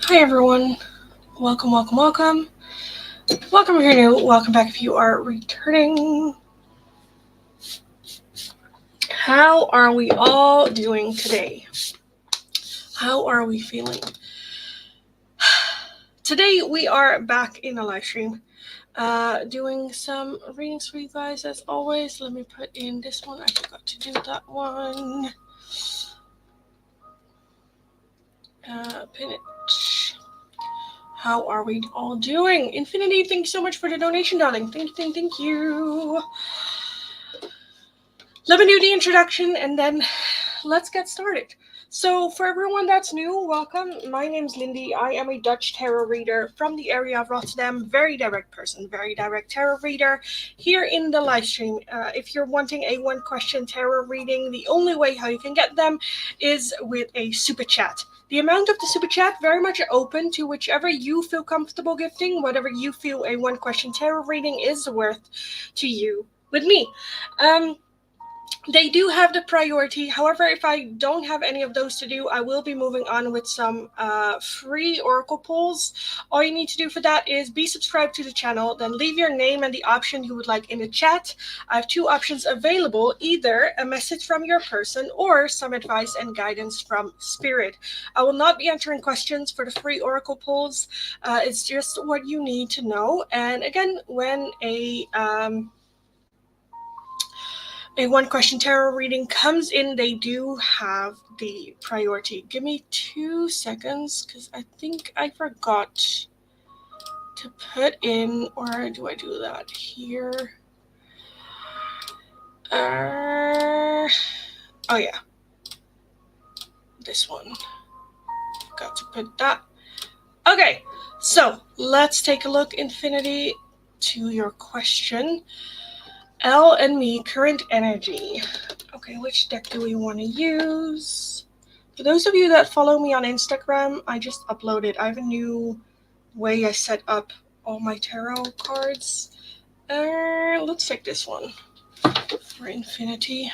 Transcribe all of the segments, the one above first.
Hi everyone, welcome. Welcome if you're new, welcome back if you are returning. How are we all doing today? How are we feeling? Today we are back in a live stream, doing some readings for you guys as always. Let me put in this one, I forgot to do that one. Pin it. How are we all doing? Infinity, thank you so much for the donation, darling. Thank you. Let me do the introduction and then let's get started. So for everyone that's new, welcome. My name's Lindy. I am a Dutch tarot reader from the area of Rotterdam. Very direct person, very direct tarot reader here in the live stream. If you're wanting a one question tarot reading, the only way how you can get them is with a super chat. The amount of the super chat very much open to whichever you feel comfortable gifting, whatever you feel a one question tarot reading is worth to you with me. They do have the priority. However, if I don't have any of those to do, I will be moving on with some free oracle pulls. All you need to do for that is be subscribed to the channel, then leave your name and the option you would like in the chat. I have two options available, either a message from your person or some advice and guidance from spirit. I will not be answering questions for the free oracle pulls. It's just what you need to know. And again, when a one question tarot reading comes in, they do have the priority. Give me 2 seconds because I think I forgot to put in, or do I do that here? Oh yeah, this one. Got to put that. Okay, so let's take a look, Infinity, to your question. L and me, current energy. Okay, which deck do we want to use? For those of you that follow me on Instagram, I just uploaded. I have a new way I set up all my tarot cards. Let's take this one for Infinity.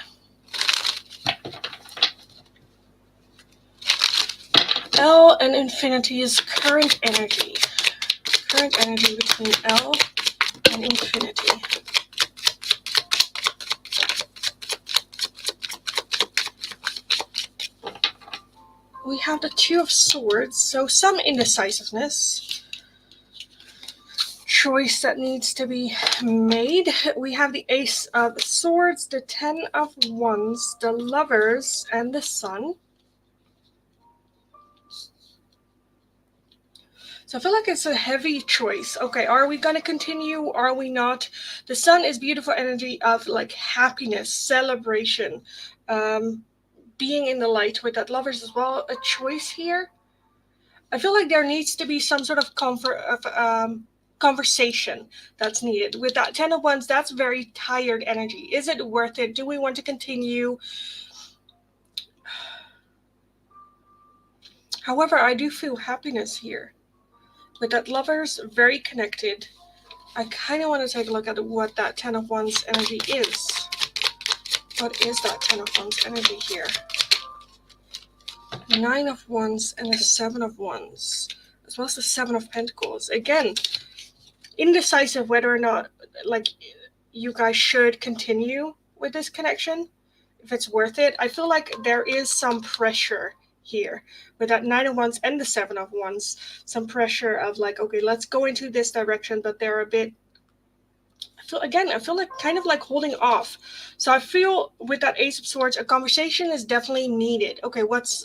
L and Infinity's current energy. Current energy between L and Infinity. We have the Two of Swords, so some indecisiveness. Choice that needs to be made. We have the Ace of Swords, the Ten of Wands, the Lovers, and the Sun. So I feel like it's a heavy choice. Okay, are we going to continue? Are we not? The Sun is beautiful energy of like happiness, celebration, being in the light with that Lovers as well. A choice here. I feel like there needs to be some sort of conversation that's needed. With that Ten of Wands, that's very tired energy. Is it worth it? Do we want to continue? However, I do feel happiness here. With that Lovers, very connected. I kind of want to take a look at what that Ten of Wands energy is. What is that Ten of Wands energy here? Nine of Wands and the Seven of Wands, as well as the Seven of Pentacles. Again, indecisive whether or not like you guys should continue with this connection, if it's worth it. I feel like there is some pressure here with that Nine of Wands and the Seven of Wands. Some pressure of like, okay, let's go into this direction, but they're a bit, I feel like kind of like holding off. So I feel with that Ace of Swords, a conversation is definitely needed. Okay, what's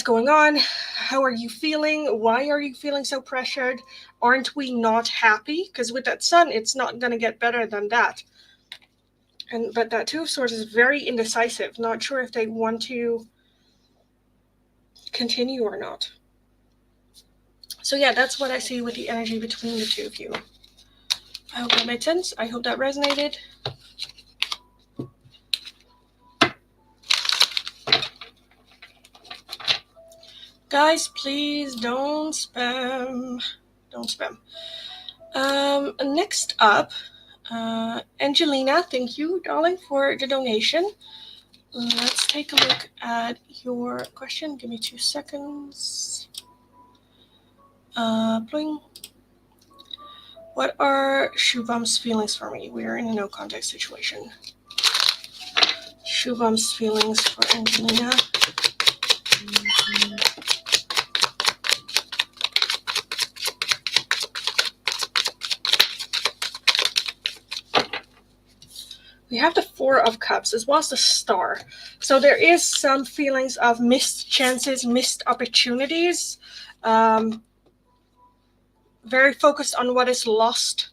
going on? How are you feeling? Why are you feeling so pressured? Aren't we not happy? Because with that Sun, it's not going to get better than that. But that Two of Swords is very indecisive. Not sure if they want to continue or not. So yeah, that's what I see with the energy between the two of you. I hope that made sense. I hope that resonated. Guys, please don't spam. Don't spam. Next up, Angelina, thank you, darling, for the donation. Let's take a look at your question. Give me 2 seconds. Bling. What are Shubham's feelings for me? We are in a no contact situation. Shubham's feelings for Angelina. We have the Four of Cups as well as the Star. So there is some feelings of missed chances, missed opportunities. Very focused on what is lost.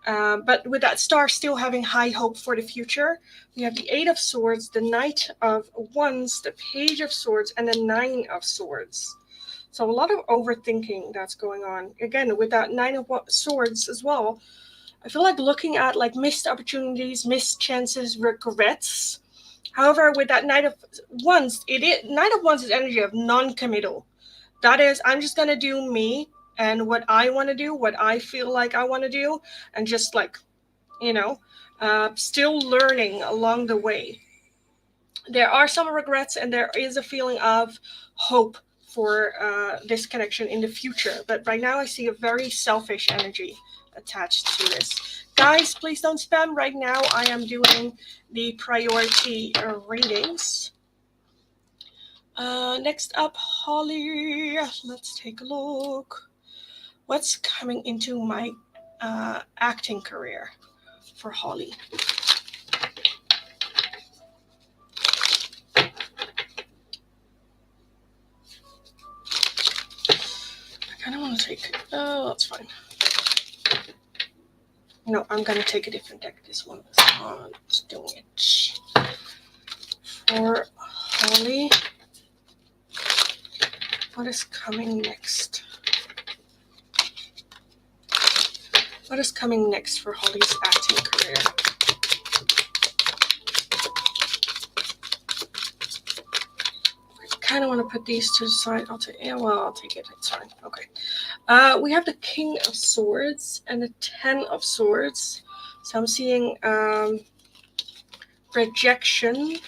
But with that Star still having high hope for the future. We have the Eight of Swords, the Knight of Wands, the Page of Swords, and the Nine of Swords. So a lot of overthinking that's going on. Again, with that Nine of Swords as well, I feel like looking at like missed opportunities, missed chances, regrets. However, with that Knight of Wands, Knight of Wands is energy of non-committal. That is, I'm just gonna do me and what I want to do, what I feel like I want to do, and just like, still learning along the way. There are some regrets, and there is a feeling of hope for this connection in the future. But right now, I see a very selfish energy attached to this. Guys, please don't spam right now. I am doing the priority readings. Next up, Holly. Let's take a look. What's coming into my acting career for Holly? I kind of want to take... Oh, that's fine. No, I'm going to take a different deck. This one is not doing it. For Holly, what is coming next? What is coming next for Holly's acting career? I kind of want to put these to the side. I'll take it. It's fine. Okay. We have the King of Swords and the Ten of Swords. So I'm seeing rejection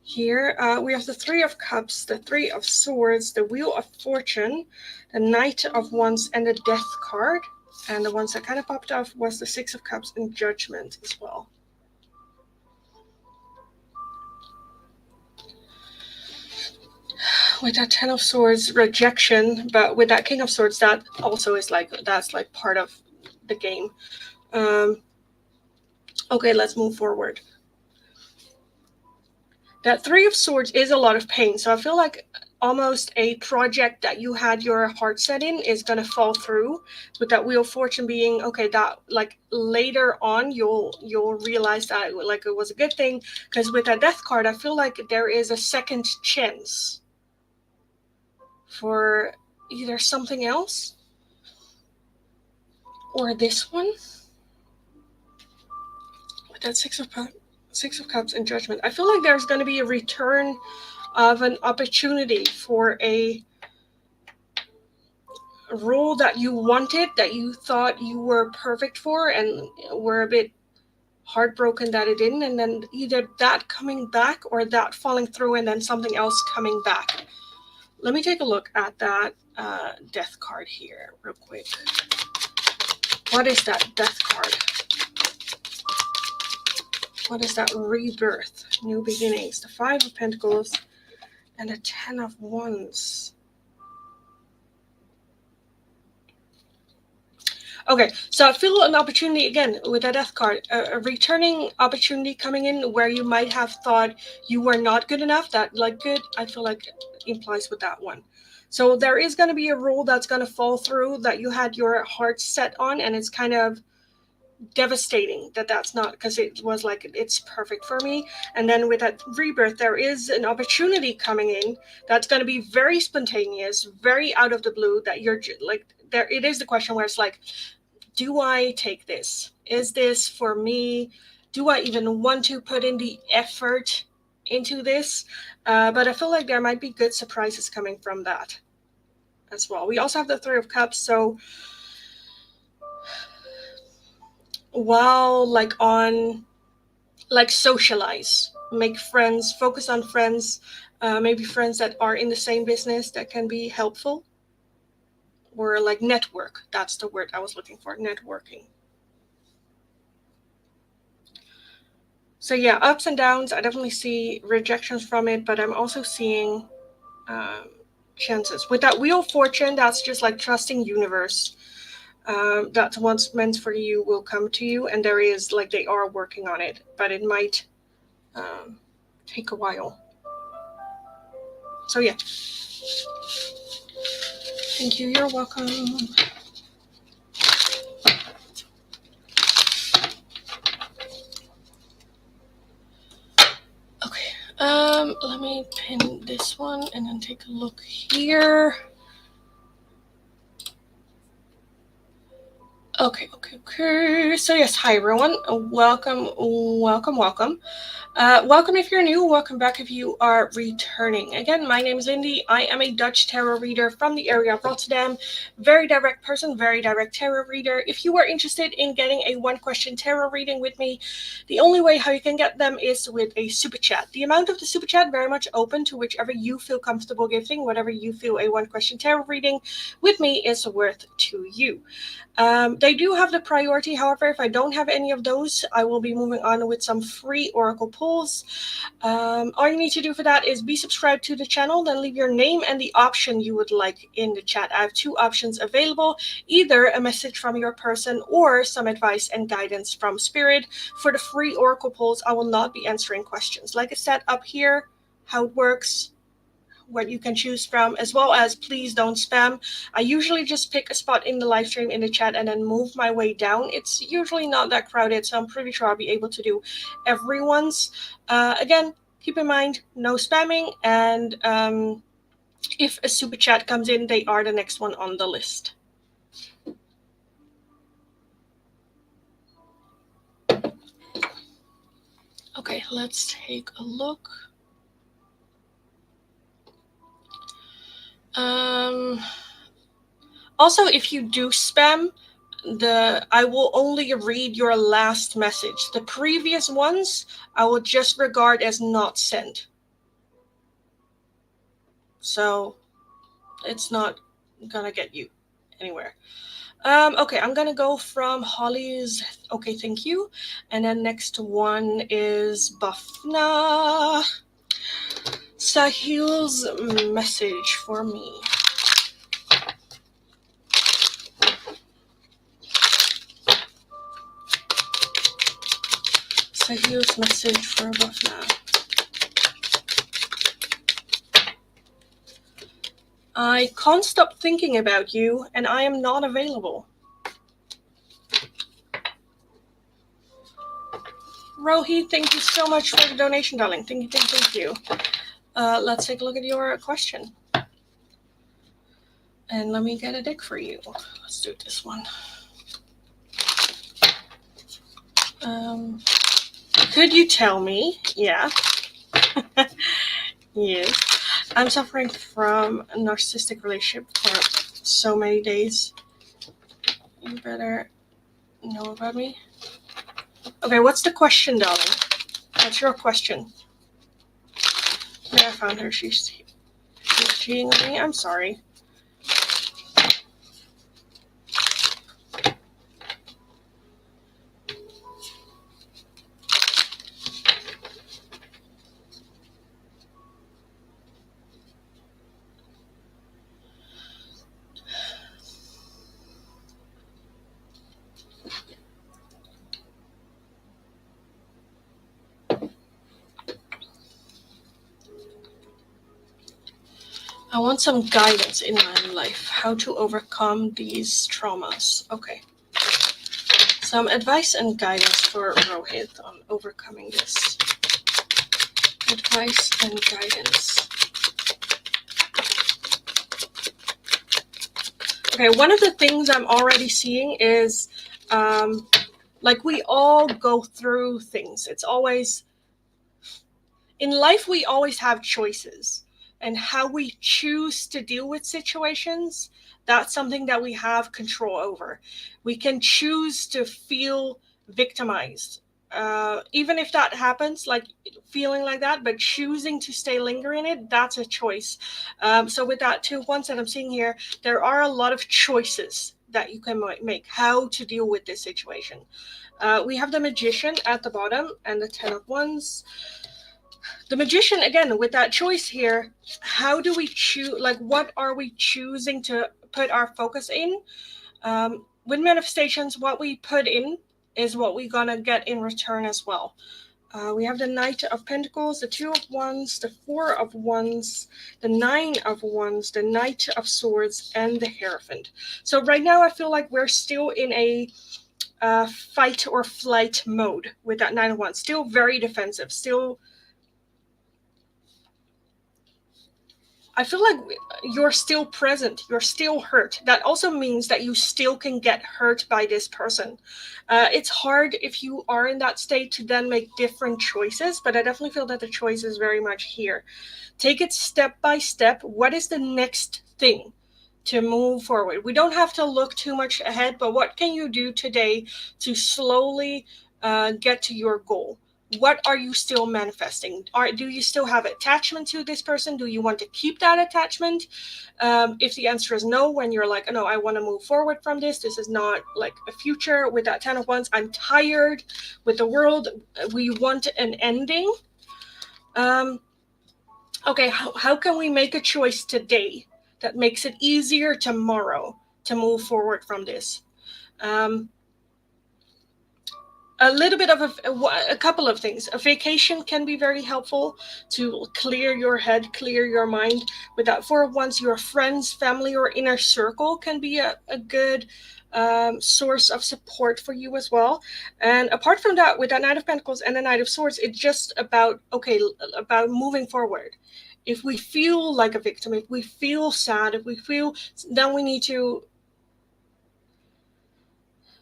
here. We have the Three of Cups, the Three of Swords, the Wheel of Fortune, the Knight of Wands, and the Death card. And the ones that kind of popped off was the Six of Cups and Judgment as well. With that Ten of Swords, rejection, but with that King of Swords, that also is that's part of the game. Okay, let's move forward. That Three of Swords is a lot of pain, so I feel like almost a project that you had your heart set in is going to fall through, with that Wheel of Fortune being okay, that like later on you'll realize that like it was a good thing, because with that Death card I feel like there is a second chance for either something else or this one with that Six of Cups and Judgment. I feel like there's going to be a return of an opportunity for a role that you wanted, that you thought you were perfect for, and were a bit heartbroken that it didn't, and then either that coming back or that falling through and then something else coming back. Let me take a look at that Death card here real quick. What is that Death card? What is that? Rebirth, new beginnings, the Five of Pentacles, and the Ten of Wands. Okay, so I feel an opportunity again with that Death card, a returning opportunity coming in where you might have thought you were not good enough. That like good, I feel like implies with that one. So there is going to be a role that's going to fall through that you had your heart set on, and it's kind of devastating that that's not, because it was like it's perfect for me. And then with that Rebirth, there is an opportunity coming in that's going to be very spontaneous, very out of the blue, that you're like there. It is the question where it's like, do I take this? Is this for me? Do I even want to put in the effort into this? But I feel like there might be good surprises coming from that as well. We also have the Three of Cups. So while like socialize, make friends, focus on friends, maybe friends that are in the same business that can be helpful, or like network. That's the word I was looking for, networking. So yeah, ups and downs. I definitely see rejections from it, but I'm also seeing um, chances. With that Wheel of Fortune, that's just like trusting universe. That what's meant for you will come to you, and there is like they are working on it, but it might um, take a while. So yeah, thank you. You're welcome. Okay. Let me pin this one and then take a look here. Okay. So yes, hi everyone. Welcome. Welcome if you're new, welcome back if you are returning. Again, my name is Lindy. I am a Dutch tarot reader from the area of Rotterdam. Very direct person, very direct tarot reader. If you are interested in getting a one question tarot reading with me, the only way how you can get them is with a super chat. The amount of the super chat very much open to whichever you feel comfortable giving, whatever you feel a one question tarot reading with me is worth to you. They do have the priority. However, if I don't have any of those, I will be moving on with some free oracle pulls. All you need to do for that is be subscribed to the channel, then leave your name and the option you would like in the chat. I have two options available, either a message from your person or some advice and guidance from spirit. For the free oracle pulls, I will not be answering questions. Like I said up here, how it works, what you can choose from, as well as please don't spam. I usually just pick a spot in the live stream in the chat and then move my way down. It's usually not that crowded, so I'm pretty sure I'll be able to do everyone's. Again, keep in mind, no spamming, and if a super chat comes in, they are the next one on the list. Okay, let's take a look. Also, if you do spam, I will only read your last message. The previous ones I will just regard as not sent. So it's not gonna get you anywhere. Okay, I'm gonna go from Holly's okay, thank you. And then next one is Bafna. Sahil's message for me. Sahil's message for Bafna. I can't stop thinking about you, and I am not available. Rohit, thank you so much for the donation, darling. Thank you. Let's take a look at your question. And let me get a deck for you. Let's do this one. Could you tell me? Yeah. Yes. I'm suffering from a narcissistic relationship for so many days. You better know about me. Okay, what's the question, darling? What's your question? Yeah, I found her. She's cheating on me. I'm sorry. I want some guidance in my life. How to overcome these traumas. Okay. Some advice and guidance for Rohit on overcoming this. Advice and guidance. Okay, one of the things I'm already seeing is like we all go through things. It's always, in life we always have choices. And how we choose to deal with situations, that's something that we have control over. We can choose to feel victimized, Even if that happens, like feeling like that, but choosing to stay linger in it, that's a choice. So with that two ones that I'm seeing here, there are a lot of choices that you can make how to deal with this situation. We have the magician at the bottom and the 10 of wands. The magician, again, with that choice here, how do we choose, like what are we choosing to put our focus in? With manifestations, what we put in is what we're gonna get in return as well. We have the Knight of Pentacles, the Two of Wands, the Four of Wands, the Nine of Wands, the Knight of Swords, and the Hierophant. So right now I feel like we're still in a fight or flight mode with that Nine of Wands. Still very defensive, still I feel like you're still present, you're still hurt. That also means that you still can get hurt by this person. It's hard if you are in that state to then make different choices, but I definitely feel that the choice is very much here. Take it step by step. What is the next thing to move forward? We don't have to look too much ahead, but what can you do today to slowly get to your goal? What are you still manifesting? Do you still have attachment to this person? Do you want to keep that attachment? If the answer is no, when you're like, oh, no, I want to move forward from this is not like a future. With that 10 of wands, I'm tired with the world, we want an ending. Okay, how can we make a choice today that makes it easier tomorrow to move forward from this? A little bit of a couple of things. A vacation can be very helpful to clear your head, clear your mind. With that Four of Wands, your friends, family, or inner circle can be a good source of support for you as well. And apart from that, with that Knight of Pentacles and the Knight of Swords, it's just about, okay, about moving forward. If we feel like a victim, if we feel sad, if we feel, then we need to,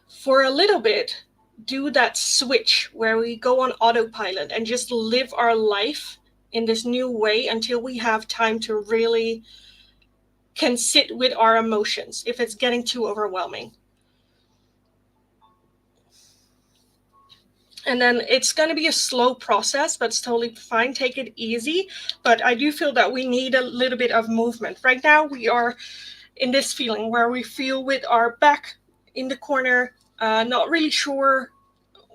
for a little bit, do that switch where we go on autopilot and just live our life in this new way until we have time to really can sit with our emotions if it's getting too overwhelming. And then it's going to be a slow process, but it's totally fine. Take it easy. But I do feel that we need a little bit of movement. Right now we are in this feeling where we feel with our back in the corner, not really sure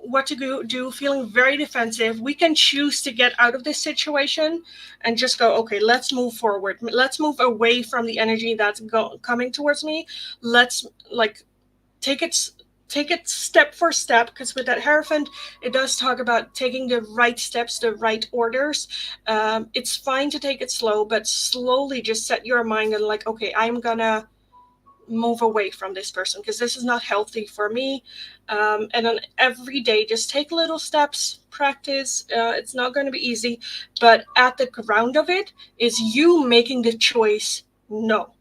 what to do, feeling very defensive. We can choose to get out of this situation and just go, okay, let's move forward. Let's move away from the energy that's coming towards me. Let's like take it step for step, because with that Hierophant, it does talk about taking the right steps, the right orders. It's fine to take it slow, but slowly just set your mind and like, okay, I'm gonna move away from this person because this is not healthy for me. And then every day just take little steps, practice. It's not going to be easy, but at the ground of it is you making the choice, no,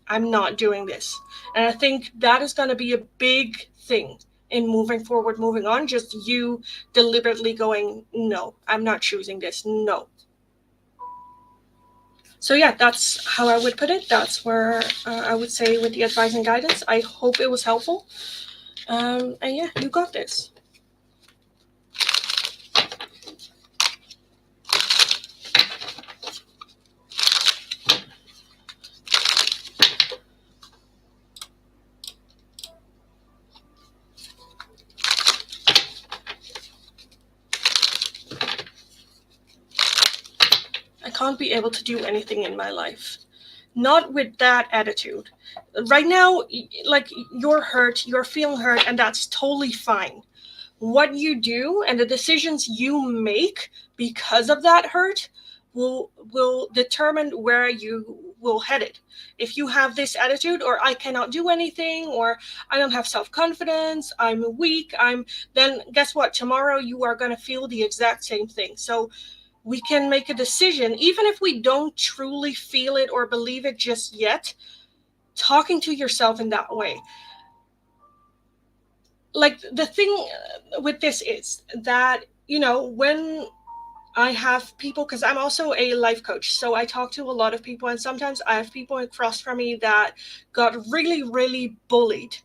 I'm not doing this. And I think that is going to be a big thing in moving forward, moving on. Just you deliberately going, no, I'm not choosing this, no. So yeah, that's how I would put it. That's where I would say with the advice and guidance. I hope it was helpful. And yeah, you got this. I can't be able to do anything in my life. Not with that attitude. Right now, like, you're hurt, you're feeling hurt, and that's totally fine. What you do and the decisions you make because of that hurt will determine where you will head it. If you have this attitude, or I cannot do anything, or I don't have self-confidence, I'm weak, then guess what? Tomorrow you are going to feel the exact same thing. So we can make a decision, even if we don't truly feel it or believe it just yet, talking to yourself in that way. Like, the thing with this is that, when I have people, because I'm also a life coach, so I talk to a lot of people, and sometimes I have people across from me that got really, really bullied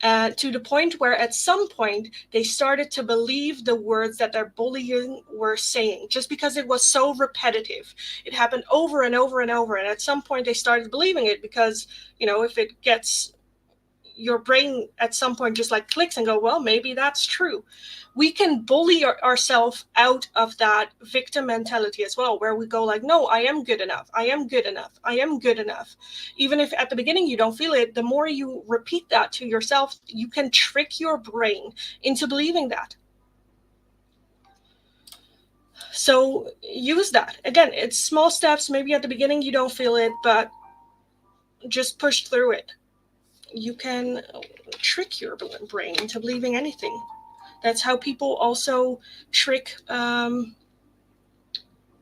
to the point where at some point they started to believe the words that their bullying were saying, just because it was so repetitive. It happened over and over and over, and at some point they started believing it because, if it gets, your brain at some point just like clicks and go, well, maybe that's true. We can bully ourselves out of that victim mentality as well, where we go like, no, I am good enough, I am good enough, I am good enough. Even if at the beginning you don't feel it, the more you repeat that to yourself, you can trick your brain into believing that. So use that. Again, it's small steps. Maybe at the beginning you don't feel it, but just push through it. You can trick your brain into believing anything. That's how people also trick, how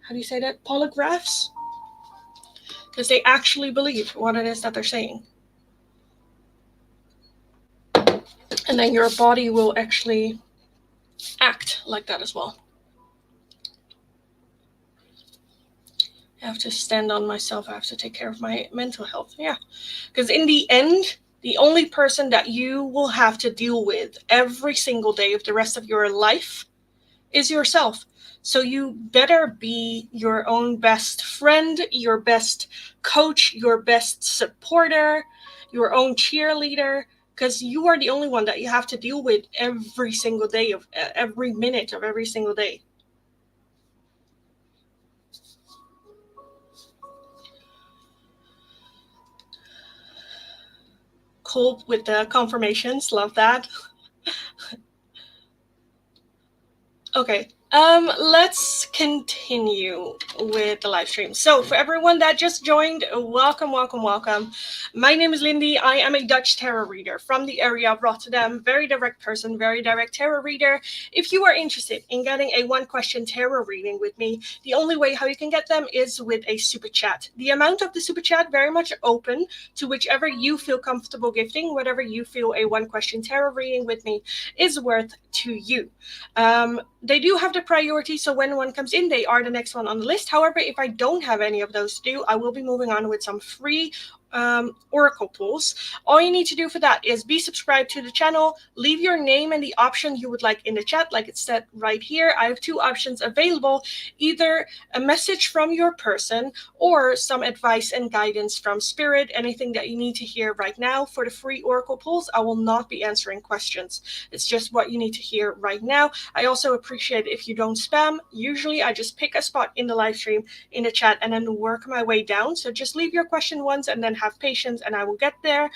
do you say that? Polygraphs? Because they actually believe what it is that they're saying. And then your body will actually act like that as well. I have to stand on myself. I have to take care of my mental health. Yeah. Because in the end, the only person that you will have to deal with every single day of the rest of your life is yourself. So you better be your own best friend, your best coach, your best supporter, your own cheerleader, because you are the only one that you have to deal with every single day of every minute of every single day. Cool with the confirmations. Love that. Okay. Let's continue with the live stream. So for everyone that just joined, welcome, welcome, welcome. My name is Lindy. I am a Dutch tarot reader from the area of Rotterdam. Very direct person, very direct tarot reader. If you are interested in getting a one-question tarot reading with me, the only way how you can get them is with a super chat. The amount of the super chat very much open to whichever you feel comfortable gifting, whatever you feel a one-question tarot reading with me is worth to you. They do have the priority, so when one comes in, they are the next one on the list. However, if I don't have any of those to do, I will be moving on with some free oracle pulls. All you need to do for that is be subscribed to the channel, leave your name and the option you would like in the chat, like it said right here. I have two options available, either a message from your person or some advice and guidance from spirit, anything that you need to hear right now. For the free oracle pulls, I will not be answering questions. It's just what you need to hear right now. I also appreciate if you don't spam. Usually I just pick a spot in the live stream, in the chat, and then work my way down. So just leave your question once and then have patience and I will get there.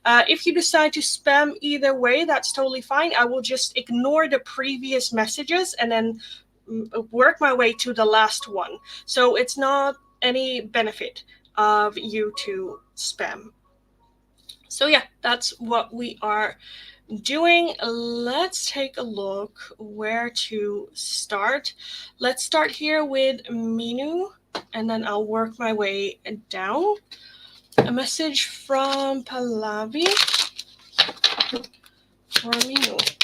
If you decide to spam either way, that's totally fine. I will just ignore the previous messages and then work my way to the last one. So it's not any benefit of you to spam. So yeah, that's what we are doing. Let's take a look where to start. Let's start here with Minu, and then I'll work my way down. A message from Pallavi for Minu.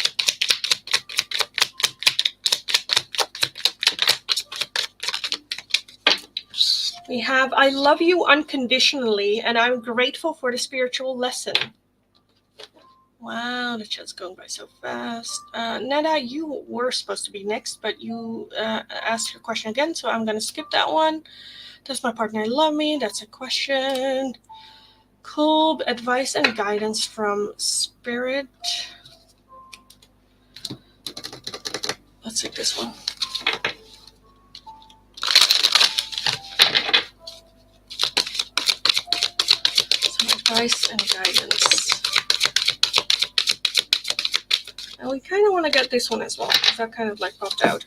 We have, I love you unconditionally, and I'm grateful for the spiritual lesson. Wow, the chat's going by so fast. Neda, you were supposed to be next, but you asked your question again, so I'm going to skip that one. Does my partner love me? That's a question. Cool. Advice and guidance from spirit. Let's take this one. Some advice and guidance. And we kind of want to get this one as well, because that kind of like popped out.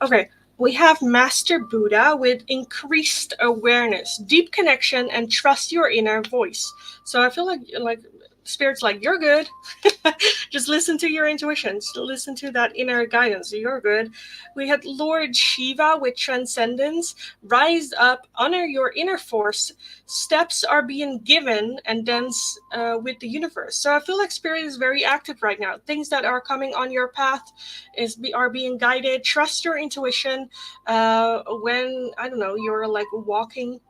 Okay. We have Master Buddha with increased awareness, deep connection, and trust your inner voice. So I feel like Spirit's like, you're good. Just listen to your intuitions. Listen to that inner guidance. You're good. We had Lord Shiva with transcendence. Rise up, honor your inner force. Steps are being given and dance with the universe. So I feel like Spirit is very active right now. Things that are coming on your path are being guided. Trust your intuition. When, I don't know, you're like walking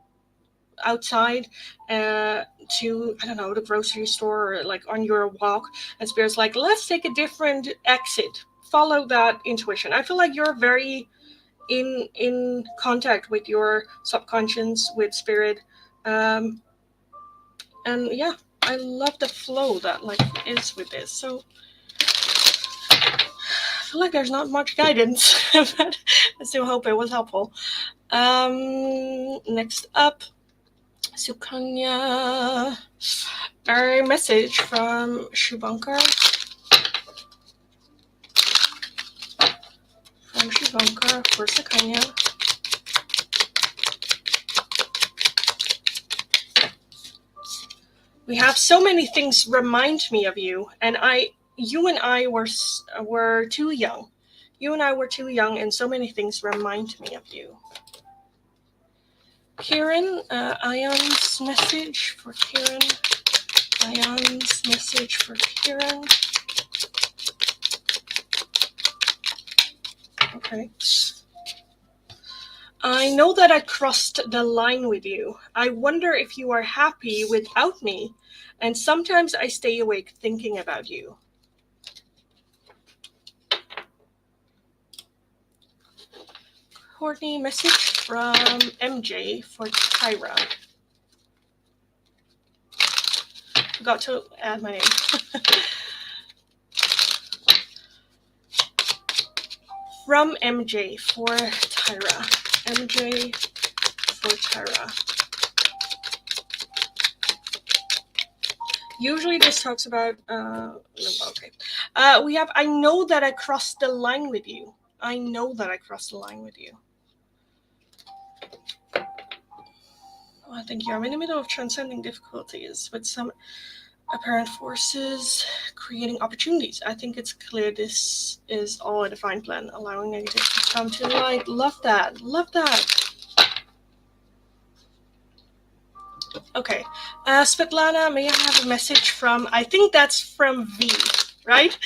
outside to, I don't know, the grocery store, or like on your walk, and Spirit's like, let's take a different exit. Follow that intuition. I feel like you're very in contact with your subconscious, with Spirit. And yeah, I love the flow that like is with this. So I feel like there's not much guidance, but I still hope it was helpful. Next up, Sukanya. A message from Shubhankar. From Shubhankar for Sukanya. We have so many things remind me of you, and you and I were too young. You and I were too young, and so many things remind me of you. Kieran, Ion's message for Kieran. Ion's message for Kieran. Okay. I know that I crossed the line with you. I wonder if you are happy without me, and sometimes I stay awake thinking about you. Courtney, message from MJ for Tyra. Forgot to add my name. From MJ for Tyra. MJ for Tyra. Usually this talks about, okay. We have, I know that I crossed the line with you. I know that I crossed the line with you. Oh, thank you. I'm in the middle of transcending difficulties with some apparent forces creating opportunities. I think it's clear this is all a divine plan, allowing negative to come to light. Love that. Love that. Okay. Svetlana, may I have a message from, I think that's from V, right?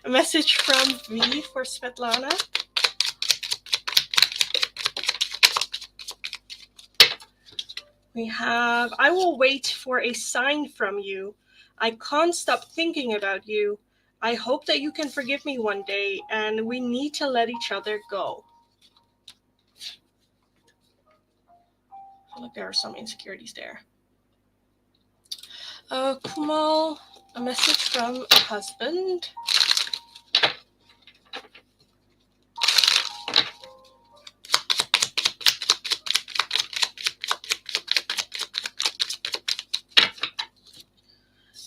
A message from V for Svetlana. We have, I will wait for a sign from you. I can't stop thinking about you. I hope that you can forgive me one day, and we need to let each other go. I feel like there are some insecurities there. Kumal, a message from a husband.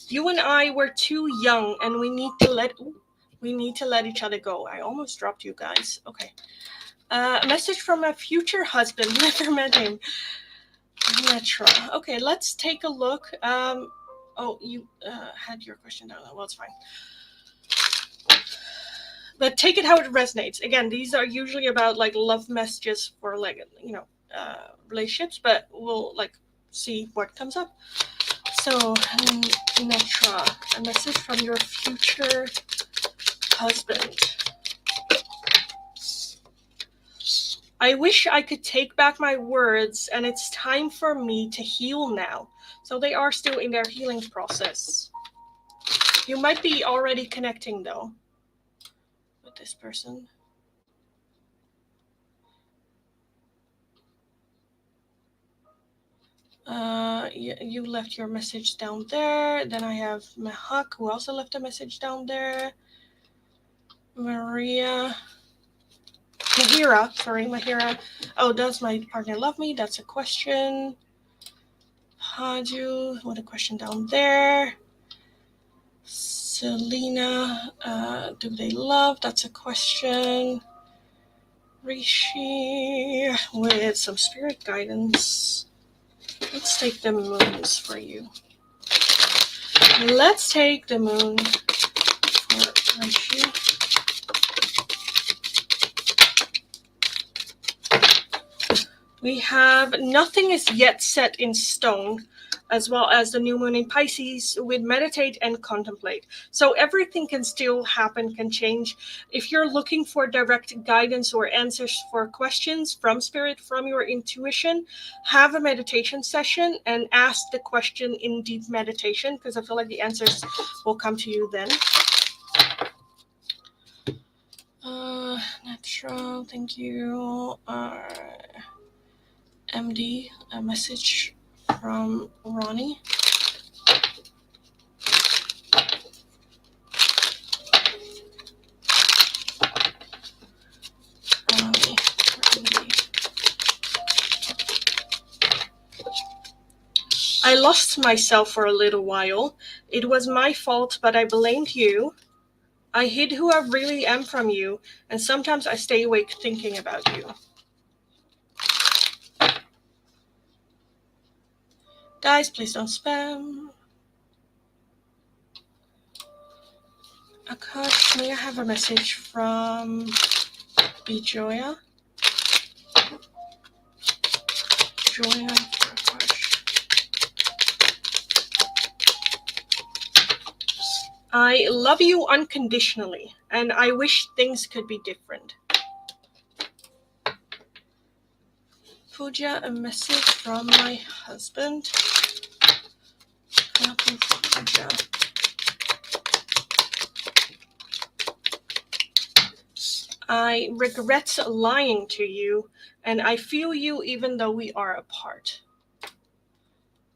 You and I were too young, and we need to let each other go. I almost dropped you guys. Okay. A message from a future husband. Never met him. Metra. Okay, let's take a look. Oh, you had your question down. Well, it's fine. But take it how it resonates. Again, these are usually about like love messages for like, you know, relationships, but we'll like see what comes up. So, Netra, a message from your future husband. I wish I could take back my words, and it's time for me to heal now. So they are still in their healing process. You might be already connecting though with this person. You left your message down there. Then I have Mehak, who also left a message down there. Mahira. Oh, does my partner love me? That's a question. Haju, what a question down there. Selena, do they love? That's a question. Rishi, with some spirit guidance. Let's take the moons for you. Let's take the moon for Rishi. We have nothing is yet set in stone. as well as the new moon in Pisces with meditate and contemplate. So everything can still happen, can change. If you're looking for direct guidance or answers for questions from spirit, from your intuition, have a meditation session and ask the question in deep meditation, because I feel like the answers will come to you then. Natural, thank you. MD, a message from Ronnie. I lost myself for a little while. It was my fault, but I blamed you. I hid who I really am from you, and sometimes I stay awake thinking about you. Guys, please don't spam. Akash, may I have a message from Joya? Joya for Akash. I love you unconditionally, and I wish things could be different. Pooja, a message from my husband. Nothing for Pooja. I regret lying to you, and I feel you even though we are apart.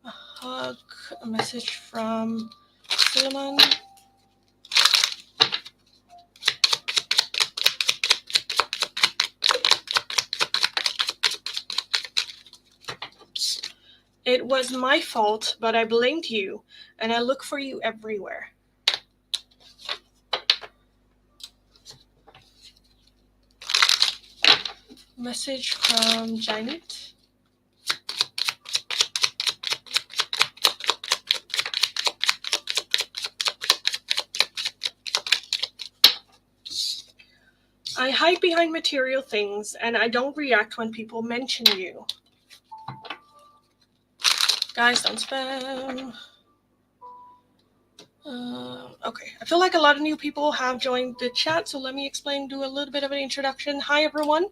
A hug, a message from Selena. It was my fault, but I blamed you, and I look for you everywhere. Message from Janet. I hide behind material things, and I don't react when people mention you. Guys, don't spam. Okay, I feel like a lot of new people have joined the chat, so let me do a little bit of an introduction. Hi, everyone.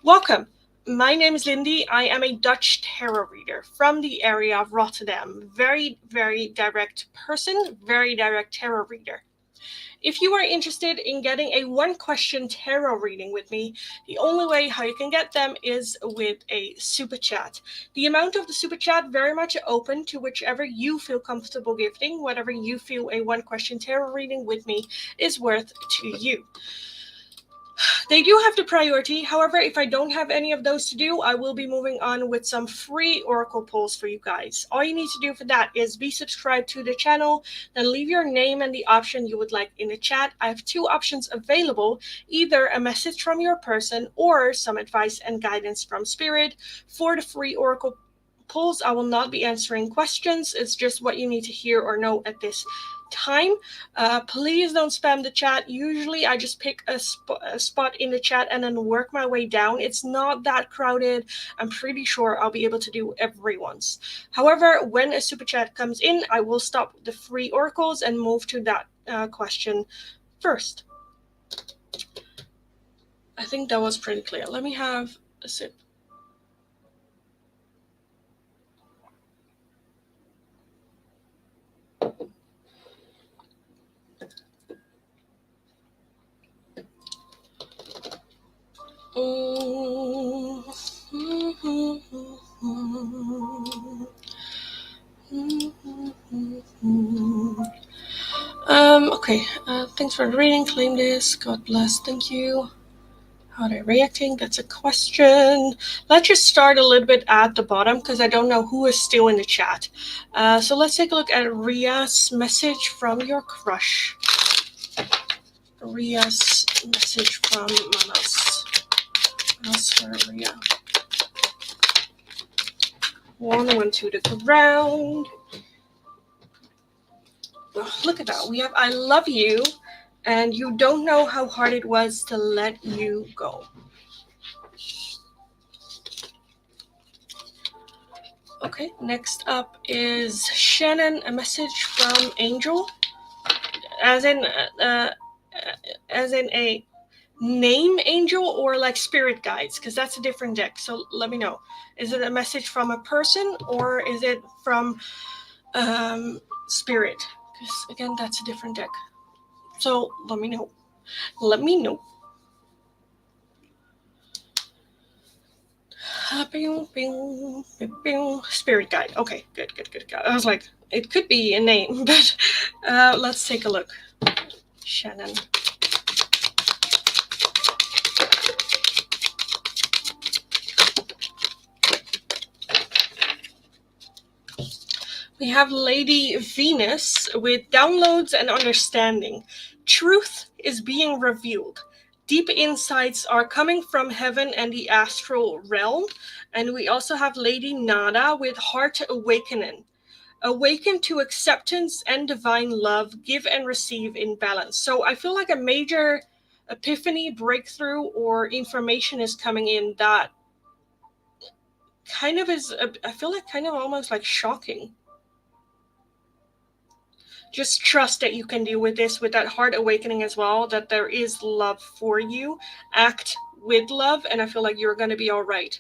Welcome. My name is Lindy. I am a Dutch tarot reader from the area of Rotterdam. Very, very direct person, very direct tarot reader. If you are interested in getting a one-question tarot reading with me, the only way how you can get them is with a super chat. The amount of the super chat very much open to whichever you feel comfortable gifting, whatever you feel a one-question tarot reading with me is worth to you. They do have the priority. However, if I don't have any of those to do, I will be moving on with some free oracle pulls for you guys. All you need to do for that is be subscribed to the channel, then leave your name and the option you would like in the chat. I have two options available, either a message from your person or some advice and guidance from spirit. For the free oracle pulls, I will not be answering questions. It's just what you need to hear or know at this time. Please don't spam the chat. Usually I just pick a spot in the chat and then work my way down. It's not that crowded. I'm pretty sure I'll be able to do everyone's. However, when a super chat comes in, I will stop the free oracles and move to that question first. I think that was pretty clear. Let me have a sip. Okay, thanks for the reading. Claim this. God bless. Thank you. How are they reacting? That's a question. Let's just start a little bit at the bottom because I don't know who is still in the chat. So let's take a look at Ria's message from your crush. Ria's message from Manas. Manas for Ria. 1 went to the ground. Oh, look at that. We have I love you, and you don't know how hard it was to let you go. Okay, next up is Shannon, a message from Angel, as in a name angel or like spirit guides, because that's a different deck. So let me know. Is it a message from a person or is it from spirit? Because again, that's a different deck. So let me know. Let me know. Spirit guide. Okay, good. I was like, it could be a name, but let's take a look. Shannon. We have Lady Venus with downloads and understanding. Truth is being revealed. Deep insights are coming from heaven and the astral realm. And we also have Lady Nada with heart awakening. Awaken to acceptance and divine love, give and receive in balance. So I feel like a major epiphany, breakthrough, or information is coming in that kind of is, I feel like kind of almost like shocking. Just trust that you can deal with this, with that heart awakening as well, that there is love for you. Act with love, and I feel like you're going to be all right.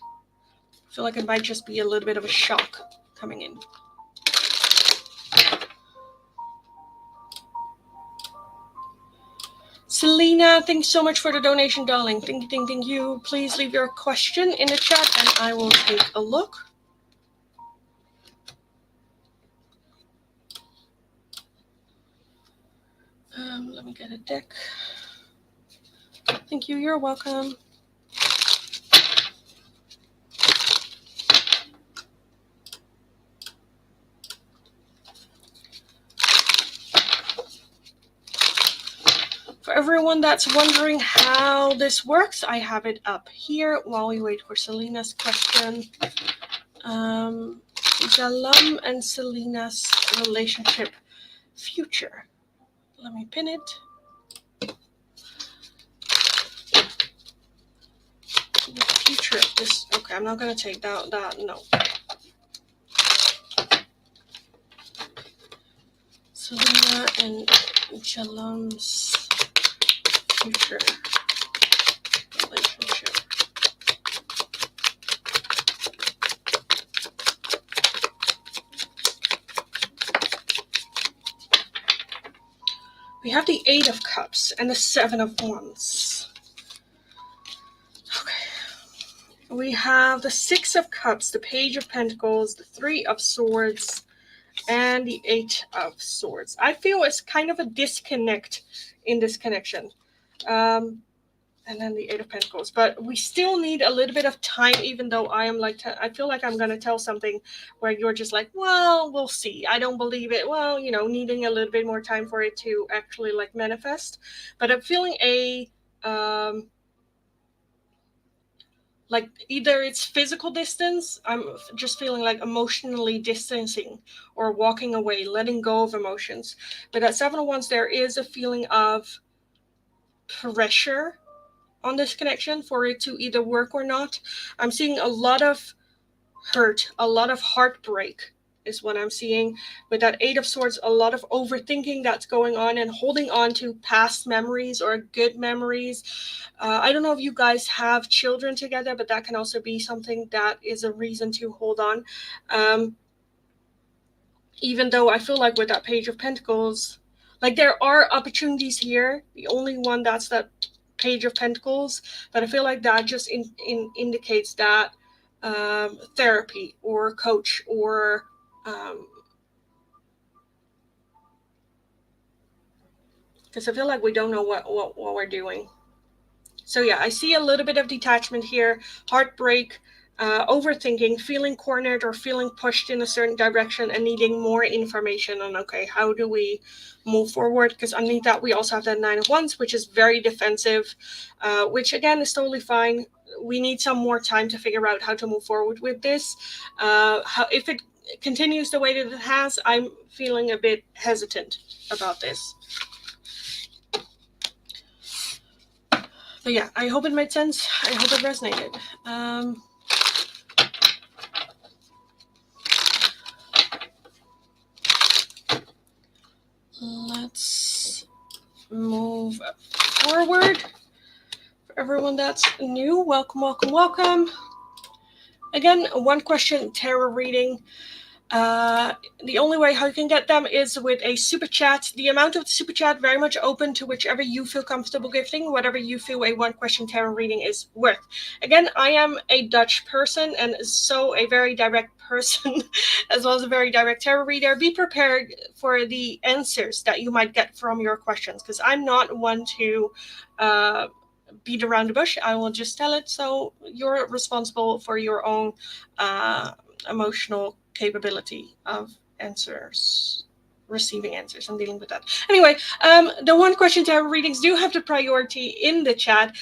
I feel like it might just be a little bit of a shock coming in. Selena, thanks so much for the donation, darling. Thank you. Please leave your question in the chat and I will take a look. Let me get a deck. Thank you. You're welcome. For everyone that's wondering how this works, I have it up here while we wait for Selena's question. Jalam and Selena's relationship future. Let me pin it. The future of this. Okay, I'm not going to take that. No. Selena and Jalam's future relationship. We have the 8 of Cups and the 7 of Wands. Okay. We have the 6 of Cups, the Page of Pentacles, the 3 of Swords, and the 8 of Swords. I feel it's kind of a disconnect in this connection. And then the 8 of Pentacles. But we still need a little bit of time, even though I feel like I'm going to tell something where you're just like, well, we'll see. I don't believe it. Well, needing a little bit more time for it to actually like manifest. But I'm feeling like either it's physical distance, I'm just feeling like emotionally distancing or walking away, letting go of emotions. But at 7 of Wands, there is a feeling of pressure on this connection for it to either work or not. I'm seeing a lot of hurt, a lot of heartbreak is what I'm seeing. With that 8 of Swords, a lot of overthinking that's going on and holding on to past memories or good memories. I don't know if you guys have children together, but that can also be something that is a reason to hold on. Even though I feel like with that Page of Pentacles, like there are opportunities here. The only one that's that Page of Pentacles, but I feel like that just indicates that therapy or coach or because I feel like we don't know what we're doing. So yeah, I see a little bit of detachment here, heartbreak, overthinking, feeling cornered or feeling pushed in a certain direction and needing more information on, okay, how do we move forward? Because underneath that, we also have that 9 of Wands, which is very defensive, which again is totally fine. We need some more time to figure out how to move forward with this. If it continues the way that it has, I'm feeling a bit hesitant about this. But yeah, I hope it made sense. I hope it resonated. let's move forward. For everyone that's new, welcome, welcome, welcome. Again, one question tarot reading. The only way how you can get them is with a super chat. The amount of the super chat very much open to whichever you feel comfortable gifting, whatever you feel a one question tarot reading is worth. Again, I am a Dutch person and so a very direct person as well as a very direct tarot reader. Be prepared for the answers that you might get from your questions, because I'm not one to beat around the bush. I will just tell it, so you're responsible for your own emotional capability of receiving answers and dealing with that. Anyway, the one question tarot readings do have the priority in the chat.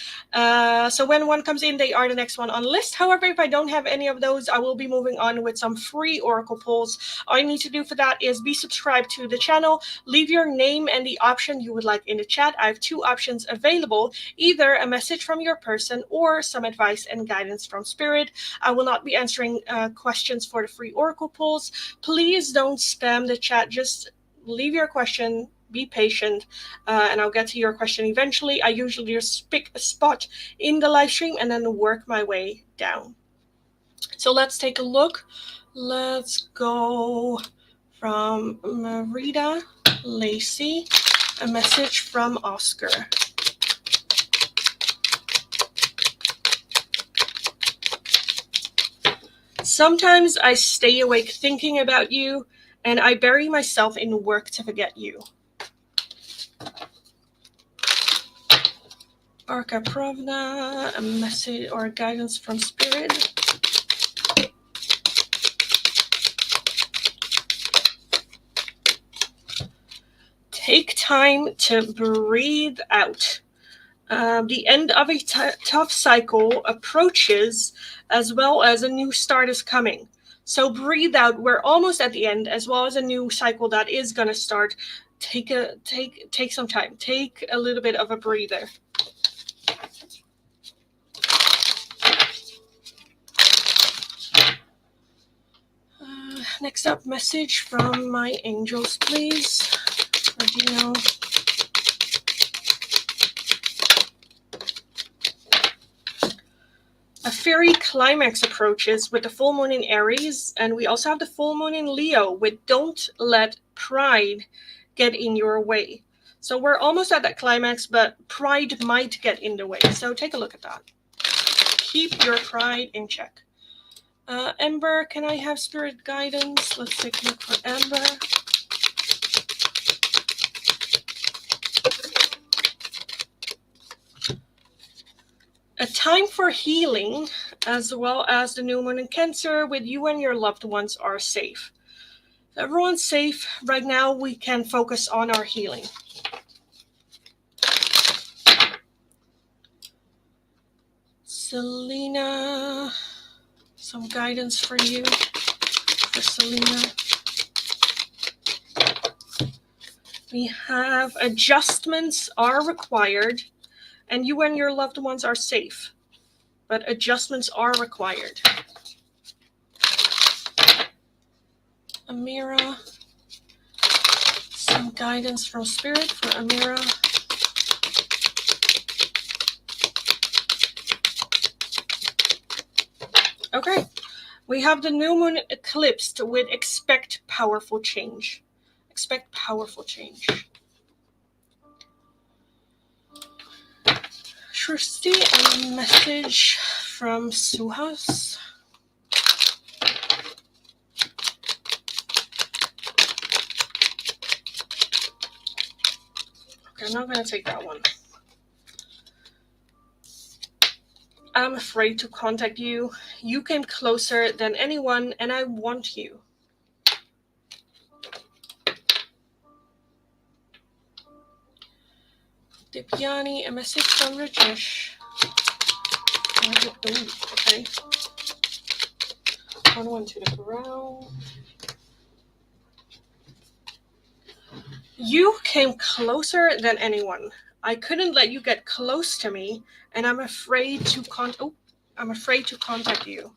So when one comes in, they are the next one on the list. However, if I don't have any of those, I will be moving on with some free oracle pulls. All you need to do for that is be subscribed to the channel, leave your name and the option you would like in the chat. I have two options available, either a message from your person or some advice and guidance from spirit. I will not be answering questions for the free oracle pulls. Please don't spam the chat. Just leave your question, be patient, and I'll get to your question eventually. I usually just pick a spot in the live stream and then work my way down. So let's take a look. Let's go from Marita Lacey, a message from Oscar. Sometimes I stay awake thinking about you, and I bury myself in work to forget you. Arca Pravda, a message or guidance from spirit. Take time to breathe out. The end of a tough cycle approaches, as well as a new start is coming. So breathe out. We're almost at the end, as well as a new cycle that is going to start. Take some time. Take a little bit of a breather. Next up, message from my angels, please. Regino. A fairy climax approaches with the full moon in Aries, and we also have the full moon in Leo with don't let pride get in your way. So we're almost at that climax, but pride might get in the way. So take a look at that. Keep your pride in check. Ember, can I have spirit guidance? Let's take a look for Ember. A time for healing, as well as the new moon in Cancer, with you and your loved ones are safe. If everyone's safe. Right now, we can focus on our healing. Selena, some guidance for you, for Selena. We have adjustments are required, and you and your loved ones are safe, but adjustments are required. Amira, some guidance from spirit for Amira. Okay, we have the new moon eclipsed with expect powerful change. Expect powerful change. Shristi, a message from Suhas. Okay, I'm not going to take that one. I'm afraid to contact you. You came closer than anyone, and I want you. Dipiani, a message from Rajesh. Okay. One to the ground. You came closer than anyone. I couldn't let you get close to me, and I'm afraid to contact you.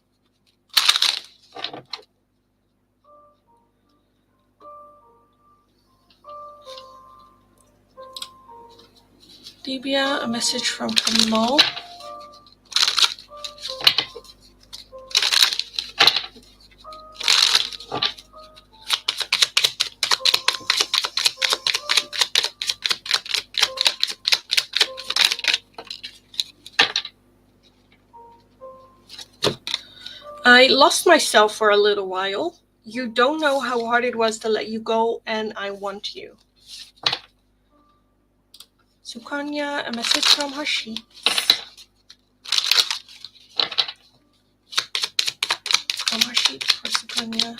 Dibia, a message from Kamal. I lost myself for a little while. You don't know how hard it was to let you go, and I want you. Sukanya, a message from Harshit. From Harshit for Sukanya.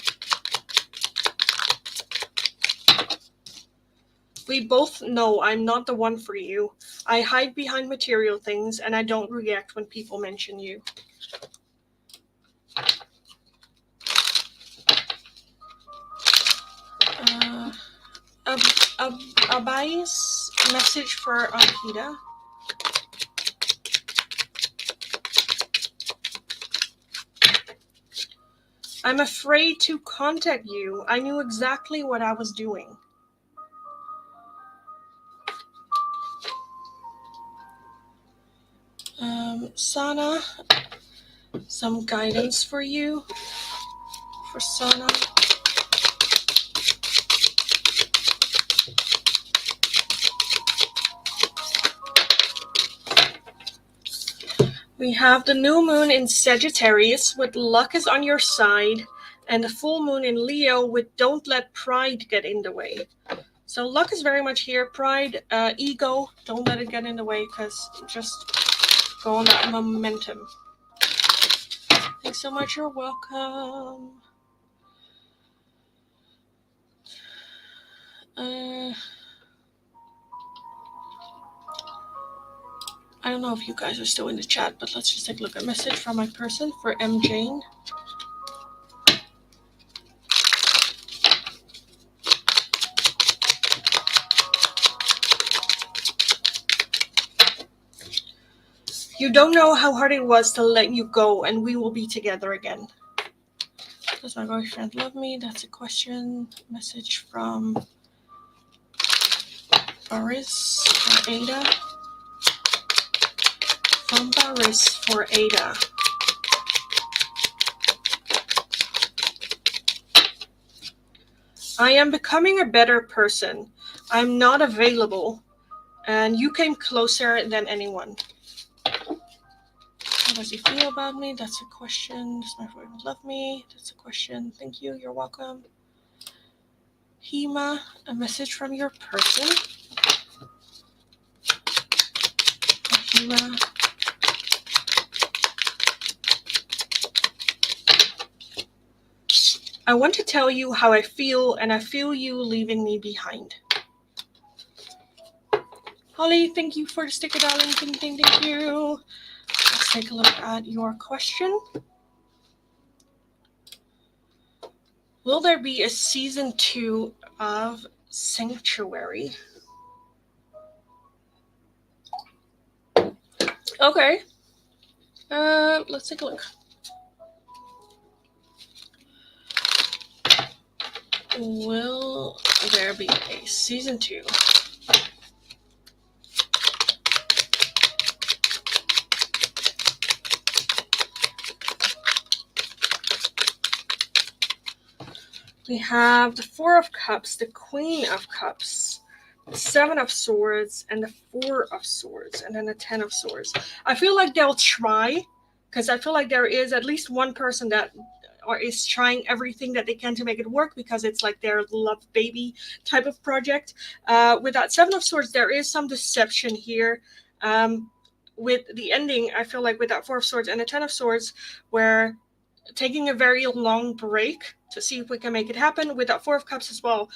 We both know I'm not the one for you. I hide behind material things, and I don't react when people mention you. Abai's message for Ankita. I'm afraid to contact you. I knew exactly what I was doing. Sana, some guidance for you. For Sana. We have the new moon in Sagittarius with luck is on your side, and the full moon in Leo with don't let pride get in the way. So luck is very much here. Pride, ego, don't let it get in the way, because just go on that momentum. Thanks so much. You're welcome. I don't know if you guys are still in the chat, but let's just take a look. A message from my person for M. Jane. You don't know how hard it was to let you go, and we will be together again. Does my boyfriend love me? That's a question. Message from Boris for Ada. From Boris for Ada. I am becoming a better person. I'm not available, and you came closer than anyone. How does he feel about me? That's a question. Does my boyfriend love me? That's a question. Thank you. You're welcome. Hema, a message from your person. Hema. I want to tell you how I feel, and I feel you leaving me behind. Holly, thank you for the sticker, darling. Thank you. Let's take a look at your question. Will there be a season 2 of Sanctuary? Okay. Let's take a look. Will there be a season 2? We have the Four of Cups, the Queen of Cups, the Seven of Swords, and the Four of Swords, and then the Ten of Swords. I feel like they'll try, because I feel like there is at least one person that is trying everything that they can to make it work, because it's like their love baby type of project. With that Seven of Swords, there is some deception here. With the ending, I feel like with that Four of Swords and the Ten of Swords, where taking a very long break to see if we can make it happen with that Four of Cups as well.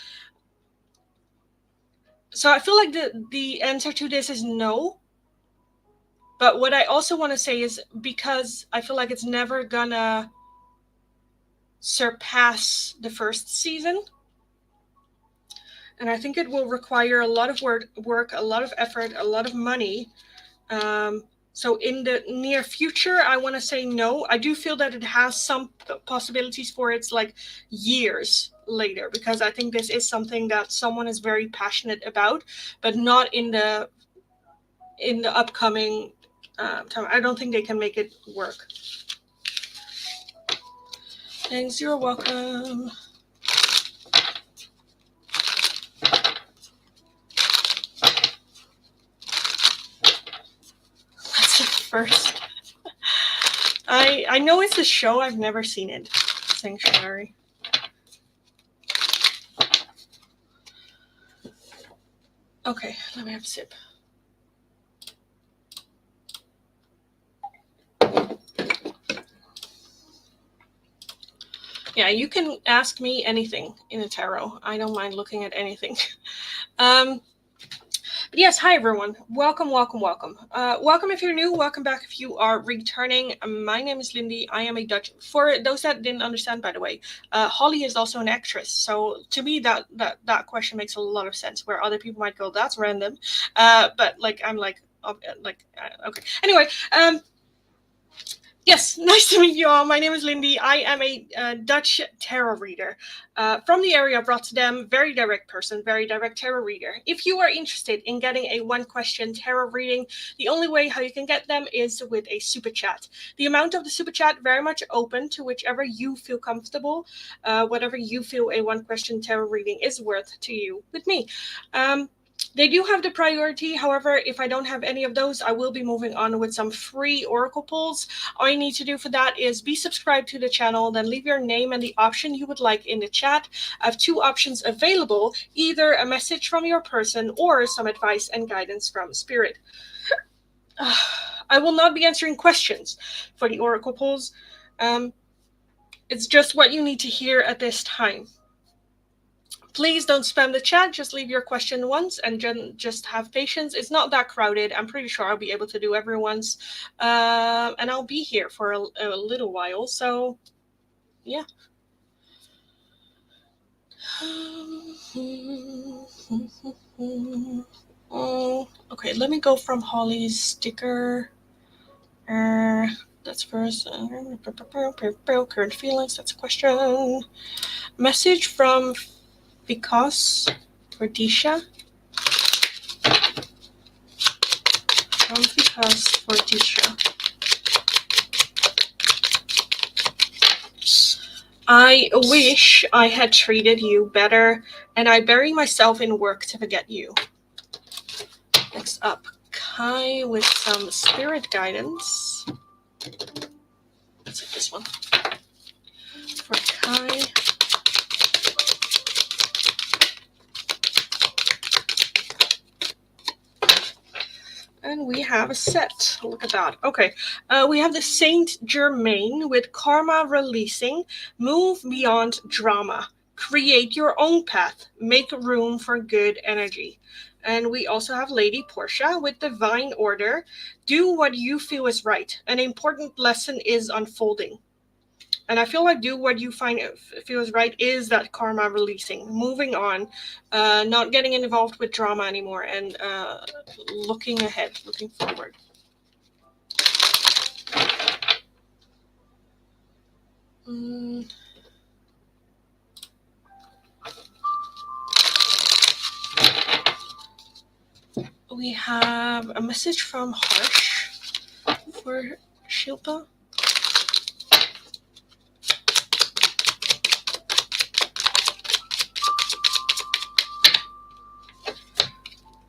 So I feel like the answer to this is no. But what I also want to say is, because I feel like it's never gonna surpass the first season, and I think it will require a lot of work, a lot of effort, a lot of money. So in the near future, I want to say no. I do feel that it has some possibilities for it's like years later, because I think this is something that someone is very passionate about, but not in the in the upcoming time. I don't think they can make it work. Thanks, you're welcome. That's the first. I know it's a show. I've never seen it. Sanctuary. Okay, let me have a sip. Yeah, you can ask me anything in a tarot. I don't mind looking at anything. But yes, hi everyone. Welcome, welcome, welcome. Welcome if you're new. Welcome back if you are returning. My name is Lindy. I am a Dutch. For those that didn't understand, by the way, Holly is also an actress. So to me, that question makes a lot of sense. Where other people might go, that's random. But like I'm like okay. Anyway, yes, nice to meet you all. My name is Lindy. I am a Dutch tarot reader from the area of Rotterdam. Very direct person, very direct tarot reader. If you are interested in getting a one-question tarot reading, the only way how you can get them is with a super chat. The amount of the super chat very much open to whichever you feel comfortable, whatever you feel a one-question tarot reading is worth to you with me. They do have the priority. However, if I don't have any of those, I will be moving on with some free oracle pulls. All you need to do for that is be subscribed to the channel, then leave your name and the option you would like in the chat. I have two options available, either a message from your person or some advice and guidance from spirit. I will not be answering questions for the oracle pulls. It's just what you need to hear at this time. Please don't spam the chat. Just leave your question once and just have patience. It's not that crowded. I'm pretty sure I'll be able to do everyone's. And I'll be here for a little while. So, yeah. Okay, let me go from Holly's sticker. That's first. Current feelings. That's a question. Message from Because for Disha. Because for Disha. I wish I had treated you better, and I bury myself in work to forget you. Next up, Kai with some spirit guidance. Let's hit this one. For Kai. And we have a set. Look at that. Okay. We have the Saint Germain with karma releasing. Move beyond drama. Create your own path. Make room for good energy. And we also have Lady Portia with divine order. Do what you feel is right. An important lesson is unfolding. And I feel like do what you find feels right is that karma releasing, moving on, not getting involved with drama anymore, and looking ahead, looking forward. We have a message from Harsh for Shilpa.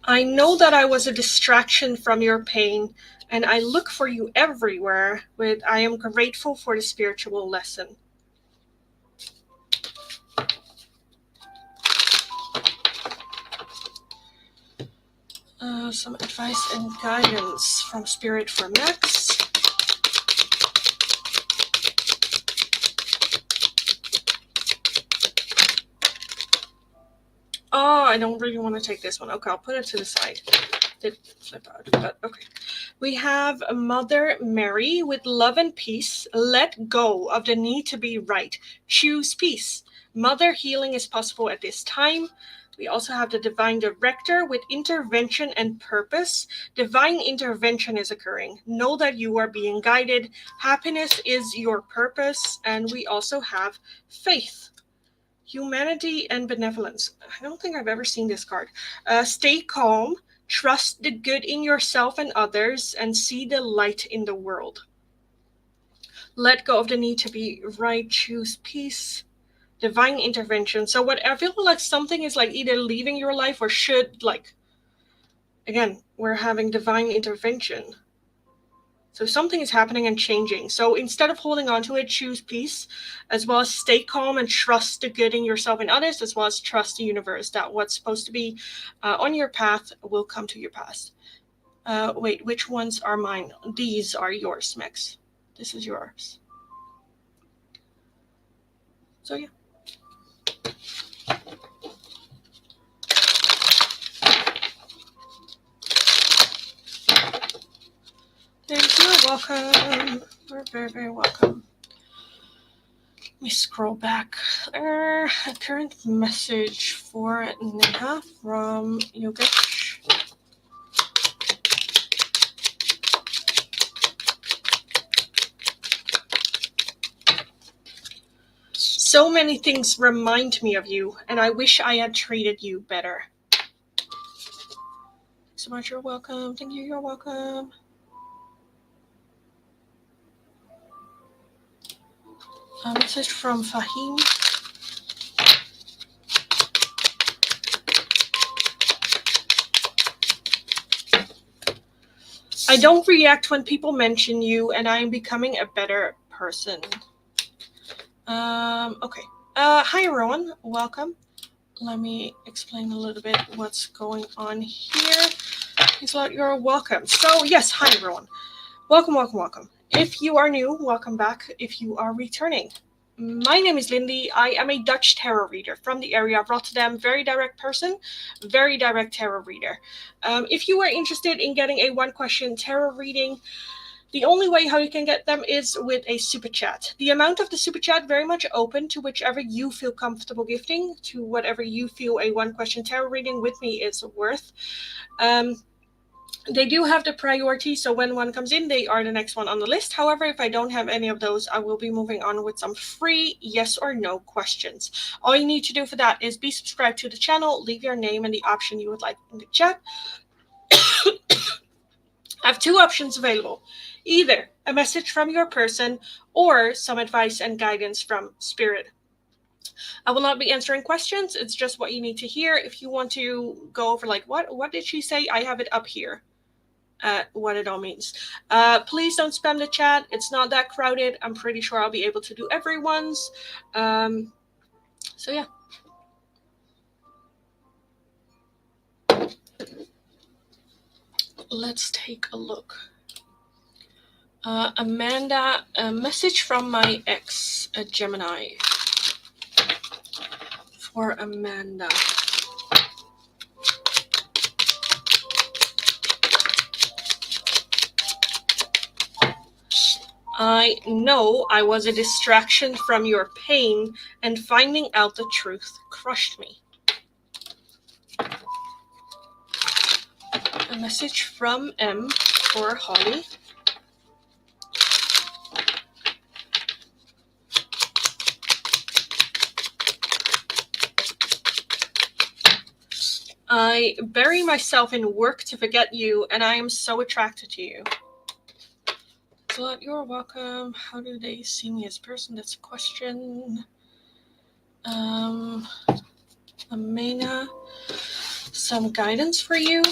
I know that I was a distraction from your pain, and I look for you everywhere with I am grateful for the spiritual lesson. Some advice and guidance from Spirit for Max. Oh, I don't really want to take this one. Okay, I'll put it to the side. Did flip out, but okay. We have Mother Mary with love and peace. Let go of the need to be right. Choose peace. Mother healing is possible at this time. We also have the Divine Director with intervention and purpose. Divine intervention is occurring. Know that you are being guided. Happiness is your purpose. And we also have faith. Humanity and benevolence. I don't think I've ever seen this card. Stay calm. Trust the good in yourself and others and see the light in the world. Let go of the need to be right, choose peace, divine intervention. So what I feel like something is like either leaving your life or should, like, again, we're having divine intervention. So something is happening and changing. So instead of holding on to it, choose peace, as well as stay calm and trust the good in yourself and others, as well as trust the universe that what's supposed to be on your path will come to your path. Wait, which ones are mine? These are yours, Max. This is yours. So yeah. Thank you. Welcome. You're very, very welcome. Let me scroll back. A current message for Neha from Yogesh. So many things remind me of you, and I wish I had treated you better. Thanks so much. You're welcome. Thank you. You're welcome. A message from Fahim. I don't react when people mention you, and I am becoming a better person. Okay. Hi everyone. Welcome. Let me explain a little bit what's going on here. Thanks a lot. You're welcome. So yes, hi everyone. Welcome, welcome, welcome. If you are new, welcome back. If you are returning, my name is Lindy. I am a Dutch tarot reader from the area of Rotterdam. Very direct person, very direct tarot reader. If you are interested in getting a one-question tarot reading, the only way how you can get them is with a super chat. The amount of the super chat very much open to whichever you feel comfortable gifting, to whatever you feel a one-question tarot reading with me is worth. They do have the priority, so when one comes in, they are the next one on the list. However, if I don't have any of those, I will be moving on with some free yes or no questions. All you need to do for that is be subscribed to the channel, leave your name and the option you would like in the chat. I have two options available. Either a message from your person or some advice and guidance from spirit. I will not be answering questions. It's just what you need to hear. If you want to go over like, what did she say? I have it up here. What it all means. Please don't spam the chat. It's not that crowded. I'm pretty sure I'll be able to do everyone's. So yeah. Let's take a look. Amanda, a message from my ex, a Gemini. For Amanda. I know I was a distraction from your pain, and finding out the truth crushed me. A message from M for Holly. I bury myself in work to forget you, and I am so attracted to you. But you're welcome. How do they see me as a person? That's a question. Amena, some guidance for you.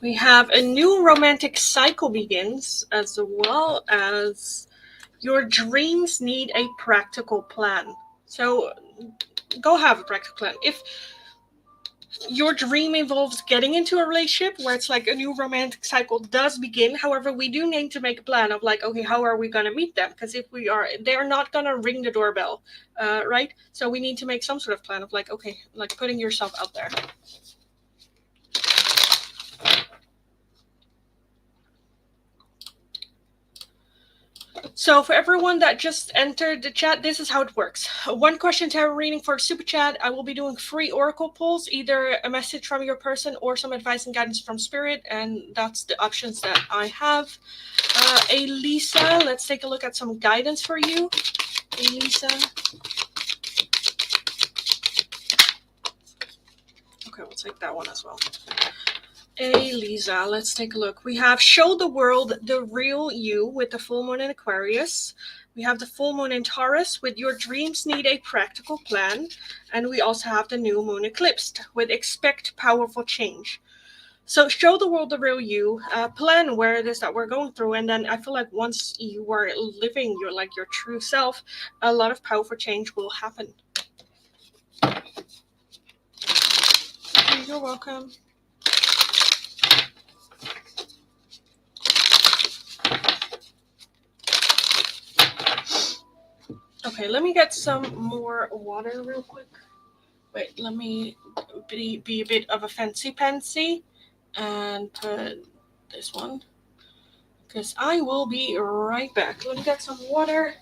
We have a new romantic cycle begins, as well as your dreams need a practical plan. So go have a practical plan. If your dream involves getting into a relationship where it's like a new romantic cycle does begin, however, we do need to make a plan of like, okay, how are we going to meet them? Because if we are, they're not going to ring the doorbell, right? So we need to make some sort of plan of like, okay, like putting yourself out there. So for everyone that just entered the chat, this is how it works. One question tarot reading for super chat. I will be doing free oracle pulls, either a message from your person or some advice and guidance from spirit, and that's the options that I have. Elisa, let's take a look at some guidance for you. Elisa. Okay, we'll take that one as well. Hey, Lisa, let's take a look. We have Show the World the Real You with the full moon in Aquarius. We have the full moon in Taurus with Your Dreams Need a Practical Plan. And we also have the new moon eclipsed with Expect Powerful Change. So show the world the real you, plan where it is that we're going through, and then I feel like once you are living your true self, a lot of powerful change will happen. You're welcome. Okay, let me get some more water real quick. Wait, let me be a bit of a fancy pantsy and put this one, because I will be right back. Let me get some water.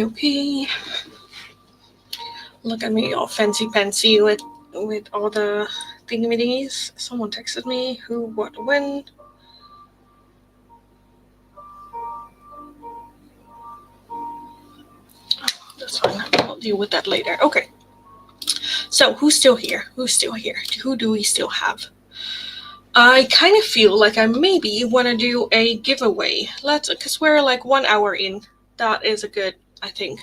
Okay. Look at me all fancy pantsy with all the thingamiddies. Someone texted me who, what, when. Oh, that's fine. I'll deal with that later. Okay. So who's still here? Who do we still have? I kind of feel like I maybe want to do a giveaway. Because we're like 1 hour in. That is a good, I think,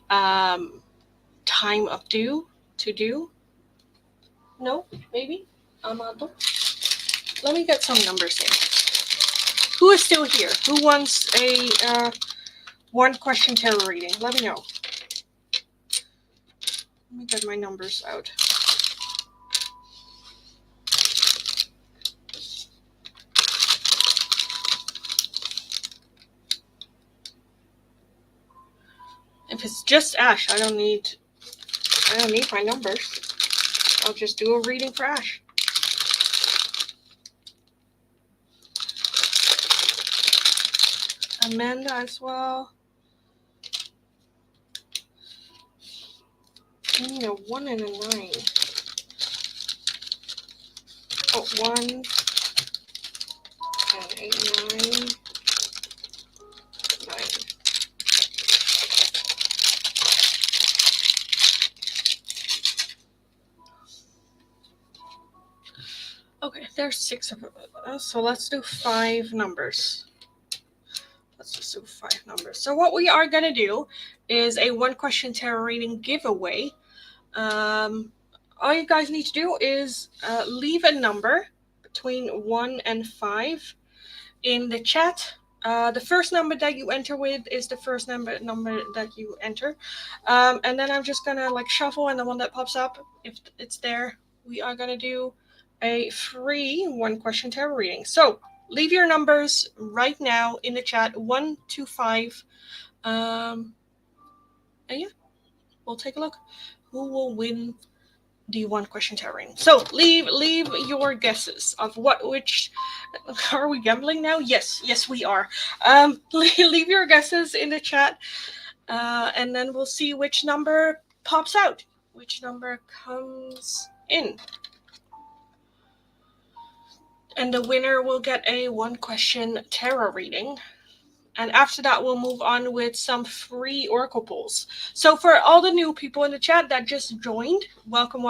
time of to do. No, maybe. Amado. Let me get some numbers here. Who is still here? Who wants a one question tarot reading? Let me know. Let me get my numbers out. If it's just Ash, I don't need my numbers. I'll just do a reading for Ash. Amanda as well. I need a 1 and a 9. Oh, 1 and 8, 9. Okay, there's 6 of them. So let's do 5 numbers. Let's just do 5 numbers. So what we are going to do is a 1 question tarot reading giveaway. All you guys need to do is leave a number between 1 and 5 in the chat. The first number that you enter with is the first number that you enter. And then I'm just going to like shuffle, and the one that pops up, if it's there, we are going to do a free 1 question tarot reading. So leave your numbers right now in the chat, 1 to 5. And yeah, we'll take a look. Who will win the 1 question tarot reading? So leave your guesses of which. Are we gambling now? Yes we are. Leave your guesses in the chat, and then we'll see which number pops out, which number comes in. And the winner will get a 1 question tarot reading. And after that, we'll move on with some free oracle pulls. So for all the new people in the chat that just joined, welcome.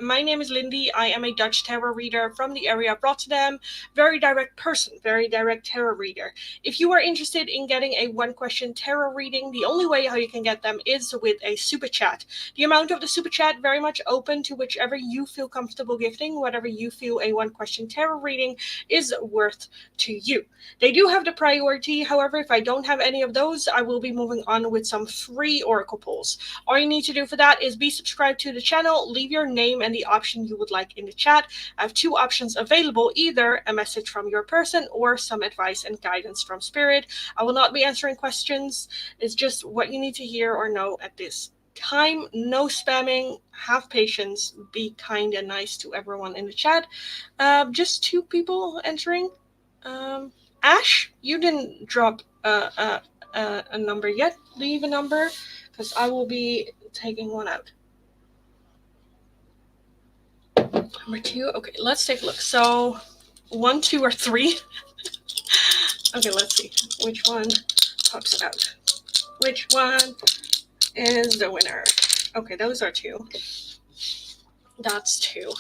My name is Lindy. I am a Dutch tarot reader from the area of Rotterdam. Very direct person, very direct tarot reader. If you are interested in getting a 1 question tarot reading, the only way how you can get them is with a super chat. The amount of the super chat very much open to whichever you feel comfortable gifting, whatever you feel a 1 question tarot reading is worth to you. They do have the priority. However, if I don't have any of those, I will be moving on with some free oracle pulls. All you need to do for that is be subscribed to the channel, leave your name and the option you would like in the chat. I have 2 options available, either a message from your person or some advice and guidance from spirit. I will not be answering questions. It's just what you need to hear or know at this time. No spamming. Have patience. Be kind and nice to everyone in the chat. Just 2 people entering. Ash, you didn't drop a number yet. Leave a number, because I will be taking one out. Number 2. Okay, let's take a look. So, 1, 2, or 3. Okay, let's see which one pops out. Which one is the winner? Okay, those are 2. That's 2.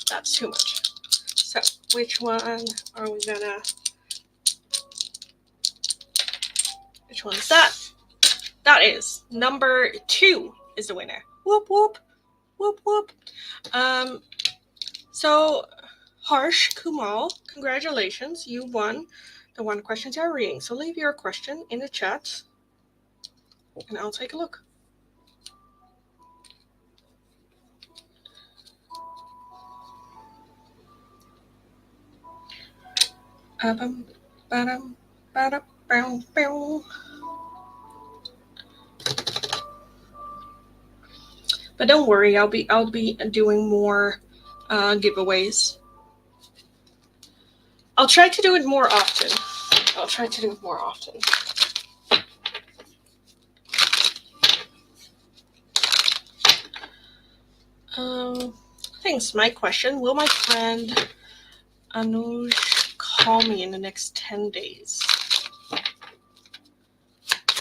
That's too much. So, which one are we gonna? Which one is that? That is number 2 is the winner. Whoop whoop, whoop whoop. So Harsh Kumal, congratulations, you won the 1 question tarot reading. So leave your question in the chat, and I'll take a look. But don't worry, I'll be doing more giveaways. I'll try to do it more often. Thanks. My question: will my friend Anuj call me in the next 10 days?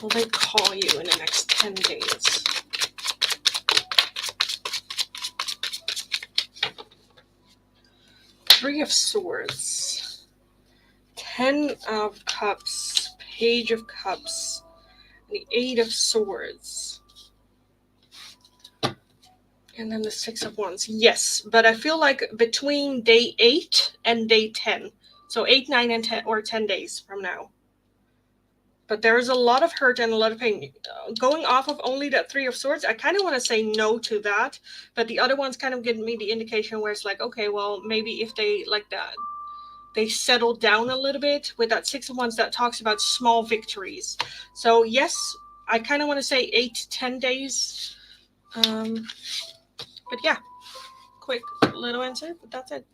Will they call you in the next 10 days? Three of Swords, 10 of Cups, Page of Cups, the 8 of Swords, and then the 6 of Wands. Yes, but I feel like between day 8 and day 10, so 8, 9, and 10, or 10 days from now. But there is a lot of hurt and a lot of pain. Going off of only that 3 of Swords, I kind of want to say no to that. But the other ones kind of give me the indication where it's like, okay, well, maybe if they like that, they settle down a little bit. With that 6 of Wands, that talks about small victories. So yes, I kind of want to say 8 to 10 days. But yeah, quick little answer, but that's it.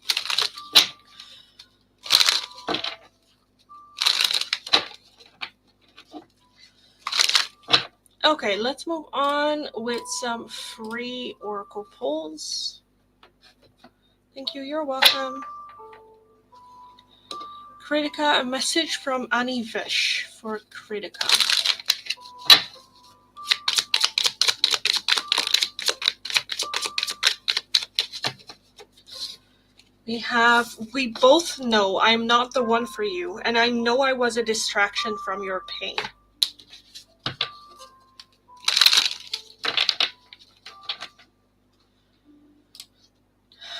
Okay, let's move on with some free oracle pulls. Thank you, you're welcome. Kritika, a message from Anivesh for Kritika. We both know I'm not the one for you, and I know I was a distraction from your pain.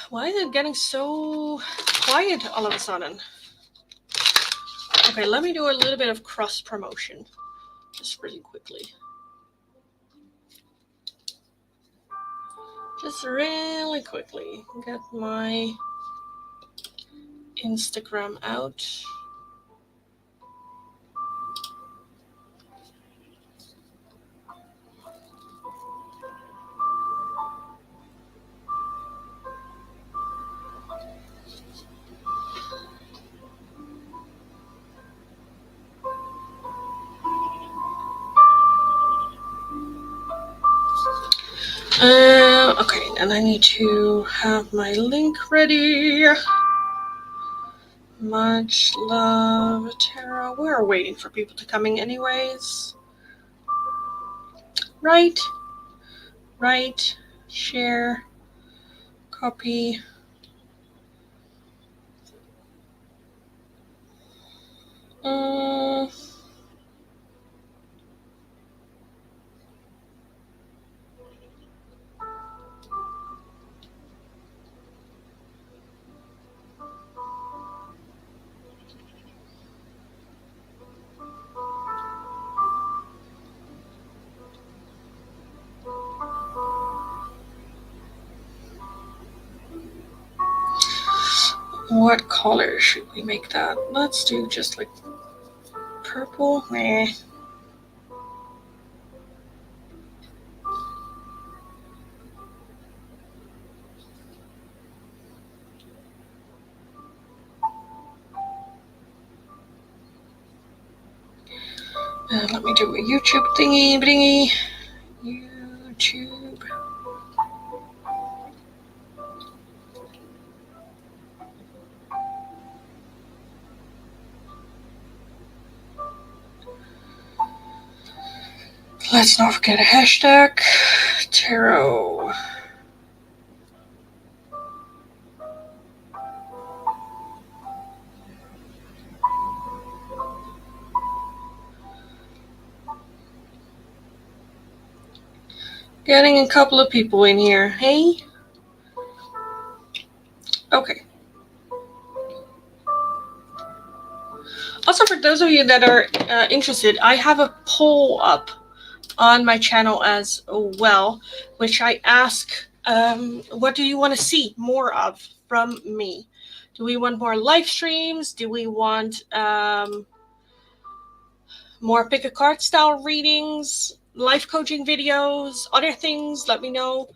Why is it getting so quiet all of a sudden? Okay, let me do a little bit of cross promotion, just really quickly. Just really quickly, get my Instagram out. Okay, and I need to have my link ready. Much love, Tara. We're waiting for people to come in anyways. Right, share, copy. What color should we make that? Let's do just like purple. Nah. Let me do a YouTube thingy. YouTube. Let's not forget a hashtag. Tarot. Getting a couple of people in here. Hey? Okay. Also, for those of you that are interested, I have a poll up on my channel as well, which I ask, what do you want to see more of from me? Do we want more live streams? Do we want more pick a card style readings, life coaching videos, other things? Let me know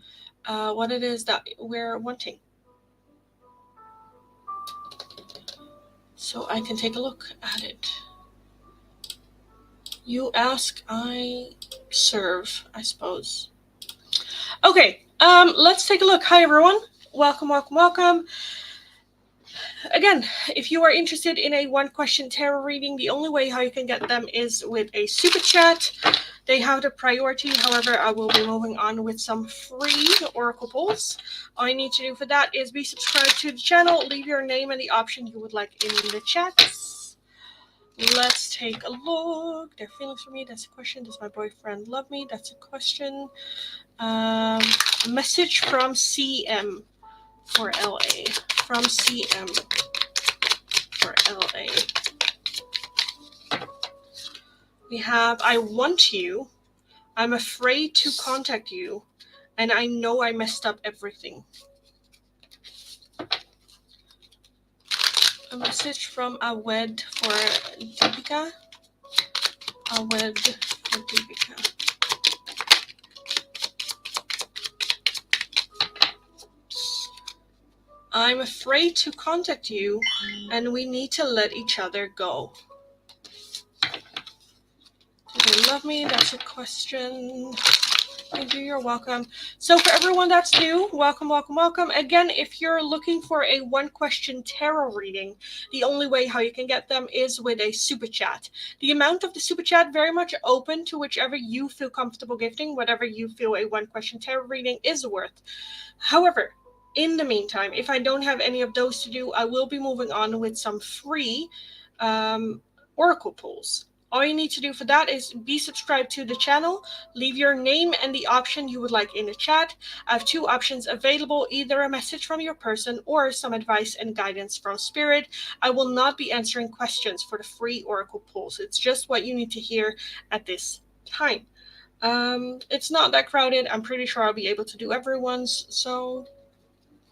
what it is that we're wanting, so I can take a look at it. You ask, I serve, I suppose. Okay, let's take a look. Hi, everyone. Welcome. Again, if you are interested in a one-question tarot reading, the only way how you can get them is with a super chat. They have the priority. However, I will be moving on with some free oracle pulls. All you need to do for that is be subscribed to the channel, leave your name and the option you would like in the chats. Let's take a look. Their feelings for me, that's a question. Does my boyfriend love me? That's a question. Message from CM for LA. From CM for LA. We have, I want you. I'm afraid to contact you. And I know I messed up everything. A message from Awed for Deepika. Awed for Deepika. I'm afraid to contact you, and we need to let each other go. Do they love me? That's a question. Thank you, you're welcome. So for everyone that's new, welcome. Again, if you're looking for a one-question tarot reading, the only way how you can get them is with a super chat. The amount of the super chat very much open to whichever you feel comfortable gifting, whatever you feel a one-question tarot reading is worth. However, in the meantime, if I don't have any of those to do, I will be moving on with some free oracle pulls. All you need to do for that is be subscribed to the channel, leave your name and the option you would like in the chat. I have two options available, either a message from your person or some advice and guidance from Spirit. I will not be answering questions for the free oracle pulls. It's just what you need to hear at this time. It's not that crowded. I'm pretty sure I'll be able to do everyone's. So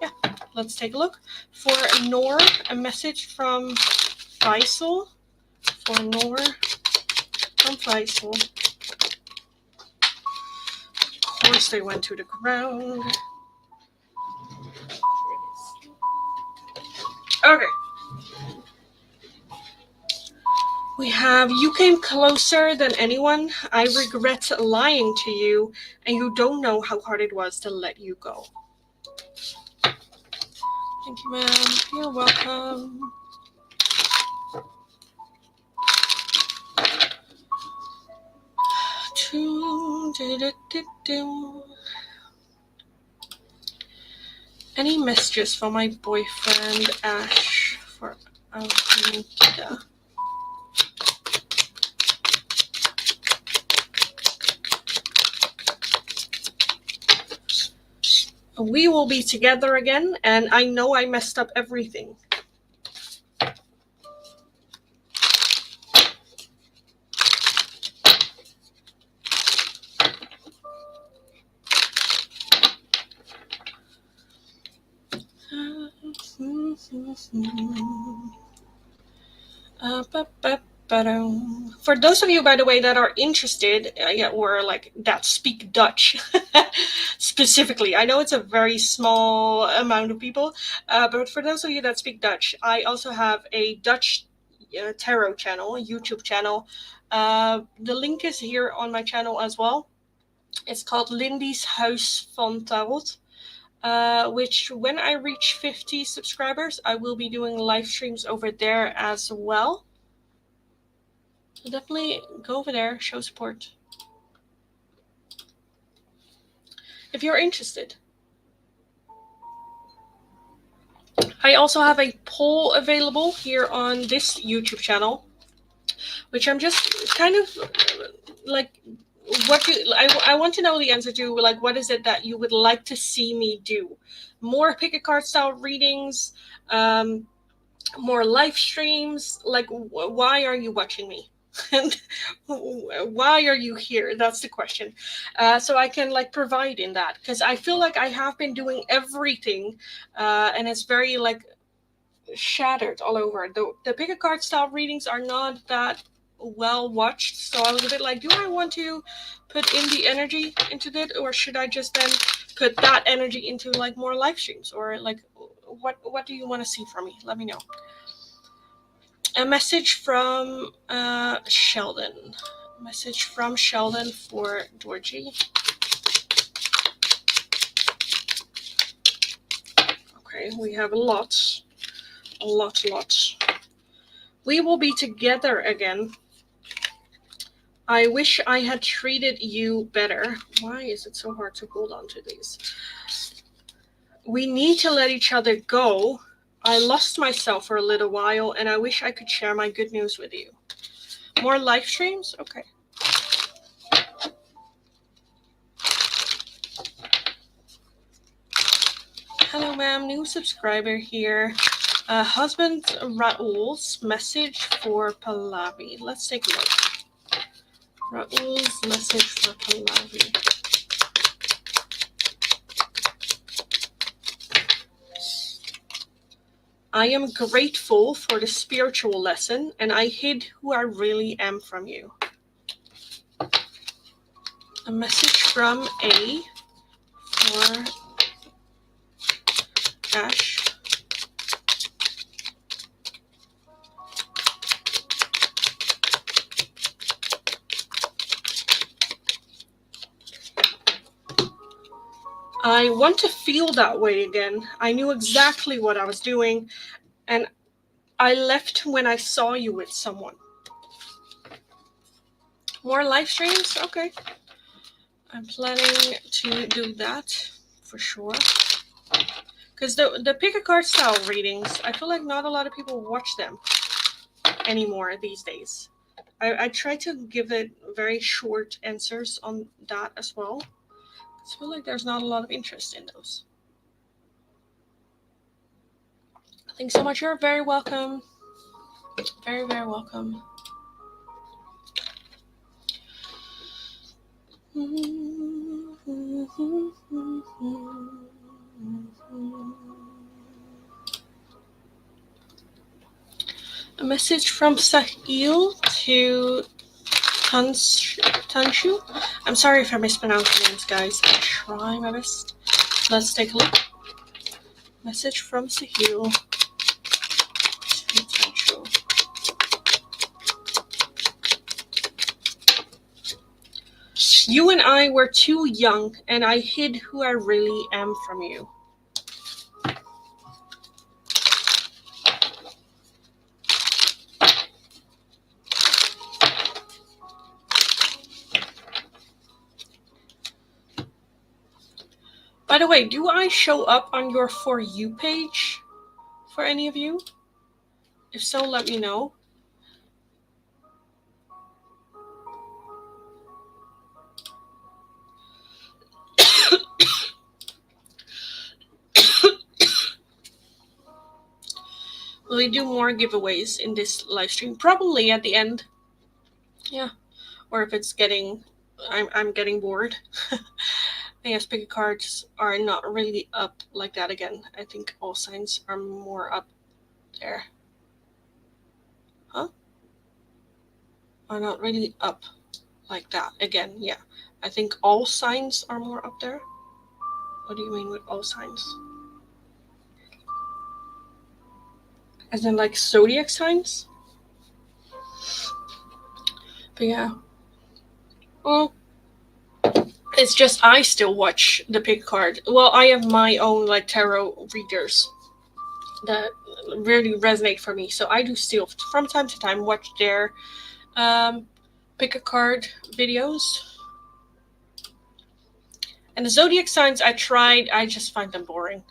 yeah, let's take a look. For Noor, a message from Faisal. For Noor from Faisal. Of course they went to the ground. Okay. We have, you came closer than anyone. I regret lying to you, and you don't know how hard it was to let you go. Thank you, ma'am. You're welcome. Any messages for my boyfriend, Ash, for Angelina? We will be together again, and I know I messed up everything. For those of you, by the way, that are interested, or like that speak Dutch specifically, I know it's a very small amount of people, but for those of you that speak Dutch, I also have a Dutch tarot channel, a YouTube channel. The link is here on my channel as well. It's called Lindy's Huis van Tarot. Which when I reach 50 subscribers, I will be doing live streams over there as well. So definitely go over there, show support if you're interested. I also have a poll available here on this YouTube channel, which I'm just kind of like, I want to know the answer to, like, what is it that you would like to see me do? More pick a card style readings, more live streams. Like, why are you watching me? And why are you here? That's the question. So I can like provide in that, because I feel like I have been doing everything, and it's very like shattered all over. The pick a card style readings are not that well watched, so I was a bit like, do I want to put in the energy into it, or should I just then put that energy into like more live streams, or like what do you want to see from me? Let me know. A message from Sheldon. Message from Sheldon for Georgie. Okay, we have a lot. We will be together again. I wish I had treated you better. Why is it so hard to hold on to these? We need to let each other go. I lost myself for a little while, and I wish I could share my good news with you. More live streams? Okay. Hello, ma'am. New subscriber here. Husband Raoul's message for Pallavi. Let's take a look. Raoul's message for Pallavi. I am grateful for the spiritual lesson, and I hid who I really am from you. A message from A for Ash. I want to feel that way again. I knew exactly what I was doing, and I left when I saw you with someone. More live streams? Okay. I'm planning to do that for sure. Because the pick a card style readings, I feel like not a lot of people watch them anymore these days. I try to give it very short answers on that as well. I feel like there's not a lot of interest in those. Thanks so much. You're very welcome. Very, very welcome. A message from Sahil to Tanshu. I'm sorry if I mispronounce names, guys. I try my best. Let's take a look. Message from Sahil to Tanshu. You and I were too young, and I hid who I really am from you. By the way, do I show up on your For You page for any of you? If so, let me know. Will we do more giveaways in this live stream? Probably at the end. Yeah. Or if it's getting... I'm getting bored. I guess pick cards are not really up like that again. I think all signs are more up there. Huh? Are not really up like that again. Yeah. I think all signs are more up there. What do you mean with all signs? As in like zodiac signs? But yeah. Well, it's just I still watch the pick card. Well, I have my own like tarot readers that really resonate for me. So I do still from time to time watch their um, pick a card videos. And the zodiac signs I tried, I just find them boring.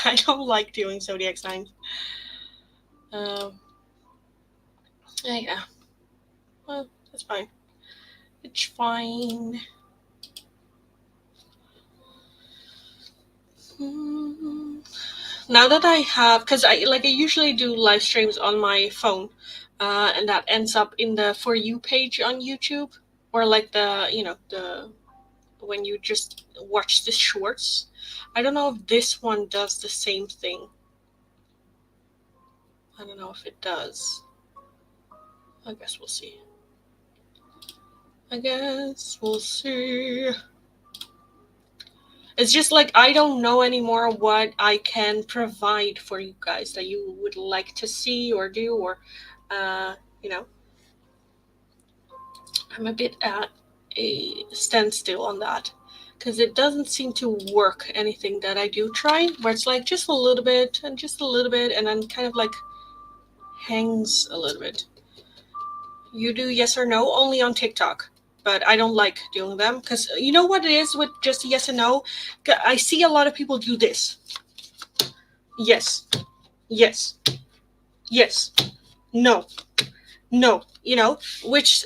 I don't like doing zodiac signs. Um, yeah, well, that's fine. It's fine. Now that I have, because I usually do live streams on my phone, and that ends up in the For You page on YouTube, or like the when you just watch the shorts. I don't know if this one does the same thing. I don't know if it does. I guess we'll see. It's just like I don't know anymore what I can provide for you guys that you would like to see or do, or you know, I'm a bit at a standstill on that because it doesn't seem to work anything that I do try, where it's like just a little bit and just a little bit and then kind of like hangs a little bit. You do yes or no only on TikTok, but I don't like doing them because you know what it is with just yes and no? I see a lot of people do this. Yes, yes, yes, no, no, which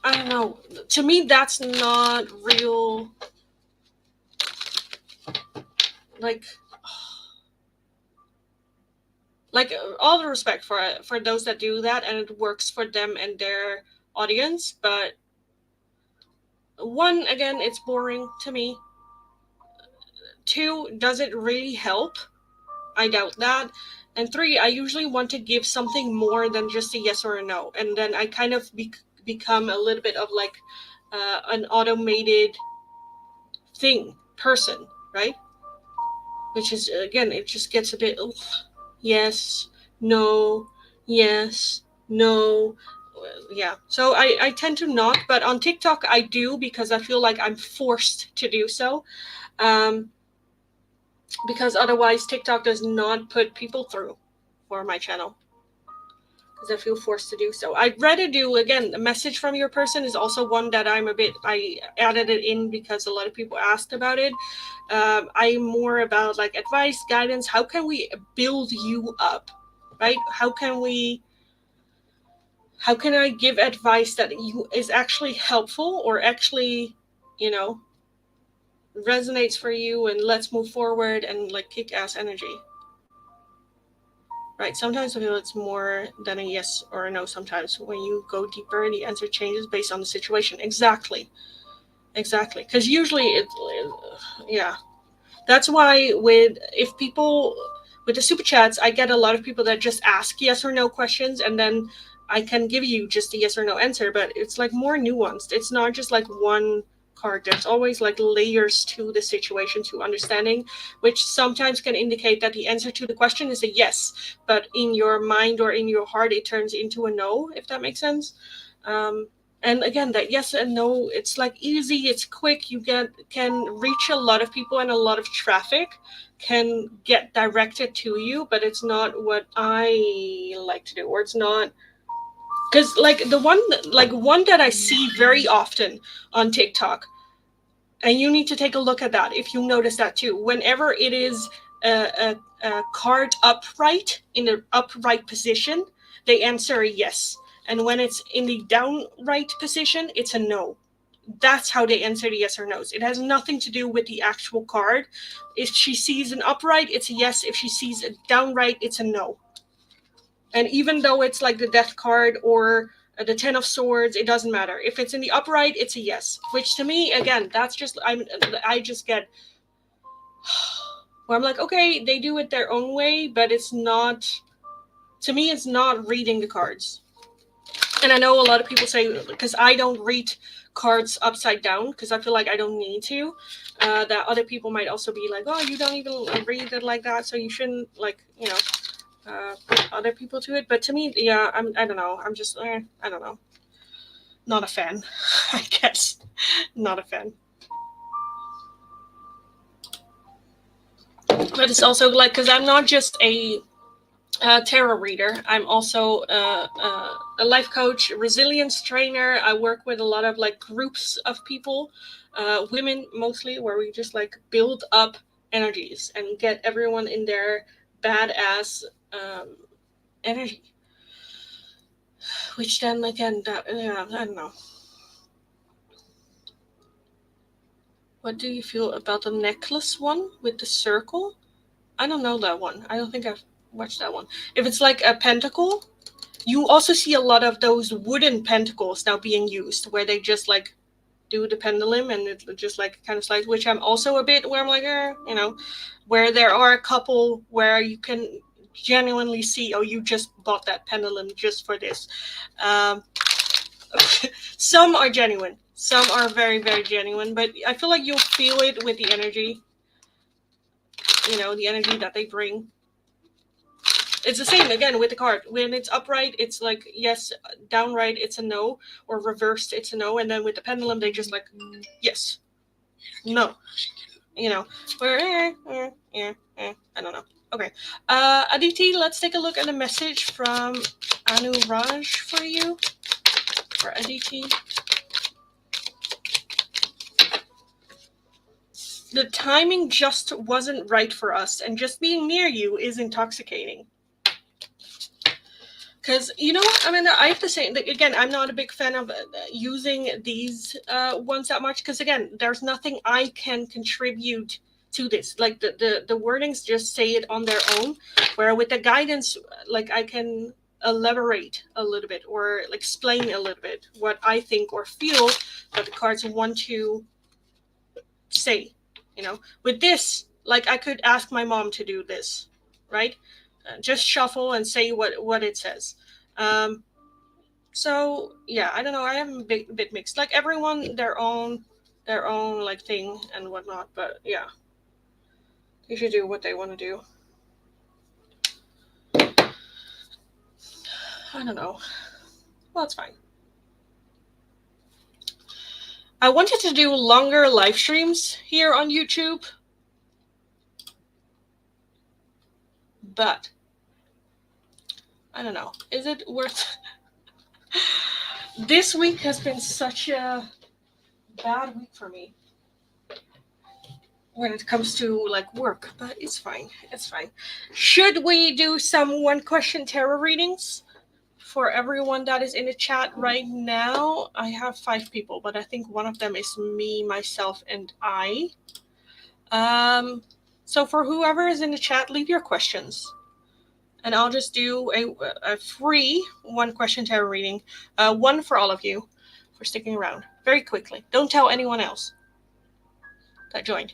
I don't know. To me, that's not real. Like, all the respect for those that do that and it works for them and their audience, but one, again, it's boring to me. Two, does it really help? I doubt that. And three, I usually want to give something more than just a yes or a no, and then I kind of become a little bit of like an automated person, right? Which is, again, it just gets a bit yes, no, yes, no. Yeah, so I tend to not, but on TikTok I do because I feel like I'm forced to do so, because otherwise TikTok does not put people through for my channel, because I feel forced to do so. I'd rather do, again, a message from your person is also one that I added it in because a lot of people asked about it. I'm more about like advice, guidance. How can we build you up, right? How can I give advice that is actually helpful or actually, resonates for you, and let's move forward and like kick ass energy. Right, sometimes I feel it's more than a yes or a no. Sometimes when you go deeper, the answer changes based on the situation. Exactly, because usually yeah, that's why with the super chats, I get a lot of people that just ask yes or no questions, and then I can give you just a yes or no answer, but it's like more nuanced. It's not just like one card. There's always like layers to the situation, to understanding, which sometimes can indicate that the answer to the question is a yes, but in your mind or in your heart it turns into a no, if that makes sense. And again, that yes and no, it's like easy, it's quick, can reach a lot of people, and a lot of traffic can get directed to you, but it's not what I like to do, or it's not, because like the one that I see very often on TikTok, and you need to take a look at that if you notice that too. Whenever it is a card upright, in the upright position, they answer a yes, and when it's in the downright position, it's a no. That's how they answer the yes or no's. It has nothing to do with the actual card. If she sees an upright, it's a yes. If she sees a downright, it's a no. And even though it's like the death card or the 10 of swords, it doesn't matter. If it's in the upright, it's a yes, which to me, again, that's just, I just get where I'm like, okay, they do it their own way, but it's not, to me, it's not reading the cards. And I know a lot of people say, because I don't read cards upside down, because I feel like I don't need to, that other people might also be like, oh, you don't even read it like that, so you shouldn't, like, put other people to it. But to me, yeah, I don't know. I'm just I don't know. Not a fan, I guess. Not a fan. But it's also like because I'm not just a tarot reader. I'm also a life coach, resilience trainer. I work with a lot of like groups of people, women mostly, where we just like build up energies and get everyone in their badass energy. Which then again, yeah, I don't know. What do you feel about the necklace one with the circle? I don't know that one. I don't think I've watched that one. If it's like a pentacle, you also see a lot of those wooden pentacles now being used where they just like do the pendulum and it just like kind of slides, which I'm also a bit where I'm like, where there are a couple where you can genuinely see, oh, you just bought that pendulum just for this. Um, some are genuine, some are very, very genuine, but I feel like you'll feel it with the energy, the energy that they bring. It's the same again with the card. When it's upright, it's like yes, downright, it's a no, or reversed, it's a no, and then with the pendulum, they just like yes, no, where I don't know. Okay, Aditi, let's take a look at a message from Anu Raj for you, for Aditi. The timing just wasn't right for us, and just being near you is intoxicating. Because, what? I mean, I have to say, again, I'm not a big fan of using these ones that much. Because, again, there's nothing I can contribute to this. Like, the wordings just say it on their own. Where with the guidance, like, I can elaborate a little bit or like, explain a little bit what I think or feel that the cards want to say. With this, like, I could ask my mom to do this, right? Just shuffle and say what it says. So yeah, I don't know. I am a bit mixed. Like everyone, their own like thing and whatnot. But yeah, they should do what they want to do. I don't know. Well, it's fine. I wanted to do longer live streams here on YouTube, but I don't know. Is it worth? This week has been such a bad week for me when it comes to like work, but it's fine. It's fine. Should we do some one question tarot readings for everyone that is in the chat right now? I have 5 people, but I think one of them is me, myself, and I. So for whoever is in the chat, leave your questions. And I'll just do a free one question tarot reading. One for all of you for sticking around. Very quickly. Don't tell anyone else that joined.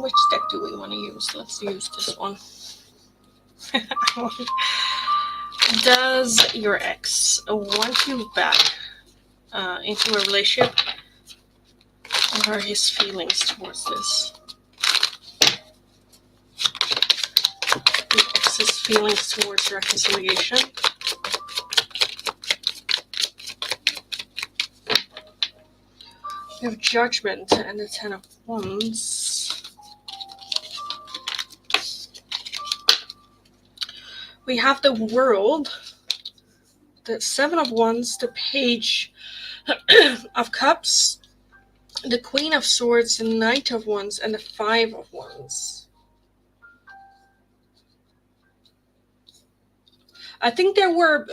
Which deck do we want to use? Let's use this one. Does your ex want you back into a relationship? What are his feelings towards this? The ex's feelings towards reconciliation. We have Judgment and the 10 of Wands. We have the World, the 7 of Wands, the Page of Cups, the Queen of Swords, the Knight of Wands, and the 5 of Wands. I think there were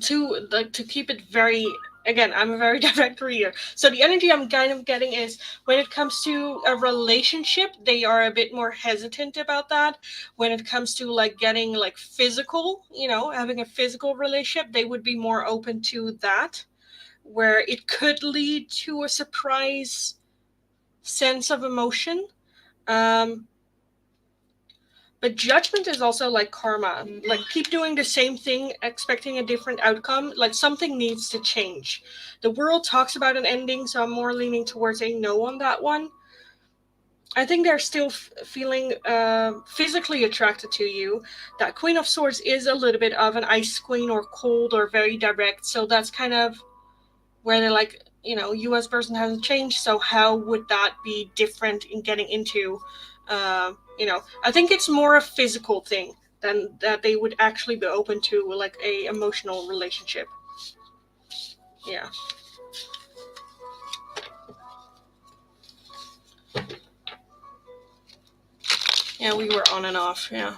to keep it very. Again, I'm a very direct reader. So the energy I'm kind of getting is when it comes to a relationship, they are a bit more hesitant about that. When it comes to like getting like physical, having a physical relationship, they would be more open to that, where it could lead to a surprise sense of emotion. But judgment is also like karma. Like, keep doing the same thing, expecting a different outcome. Like, something needs to change. The world talks about an ending, so I'm more leaning towards a no on that one. I think they're still feeling physically attracted to you. That Queen of Swords is a little bit of an ice queen, or cold, or very direct. So that's kind of where they're like, you as a person hasn't changed, so how would that be different in getting into, I think it's more a physical thing than that they would actually be open to like a emotional relationship. Yeah. Yeah, we were on and off, yeah.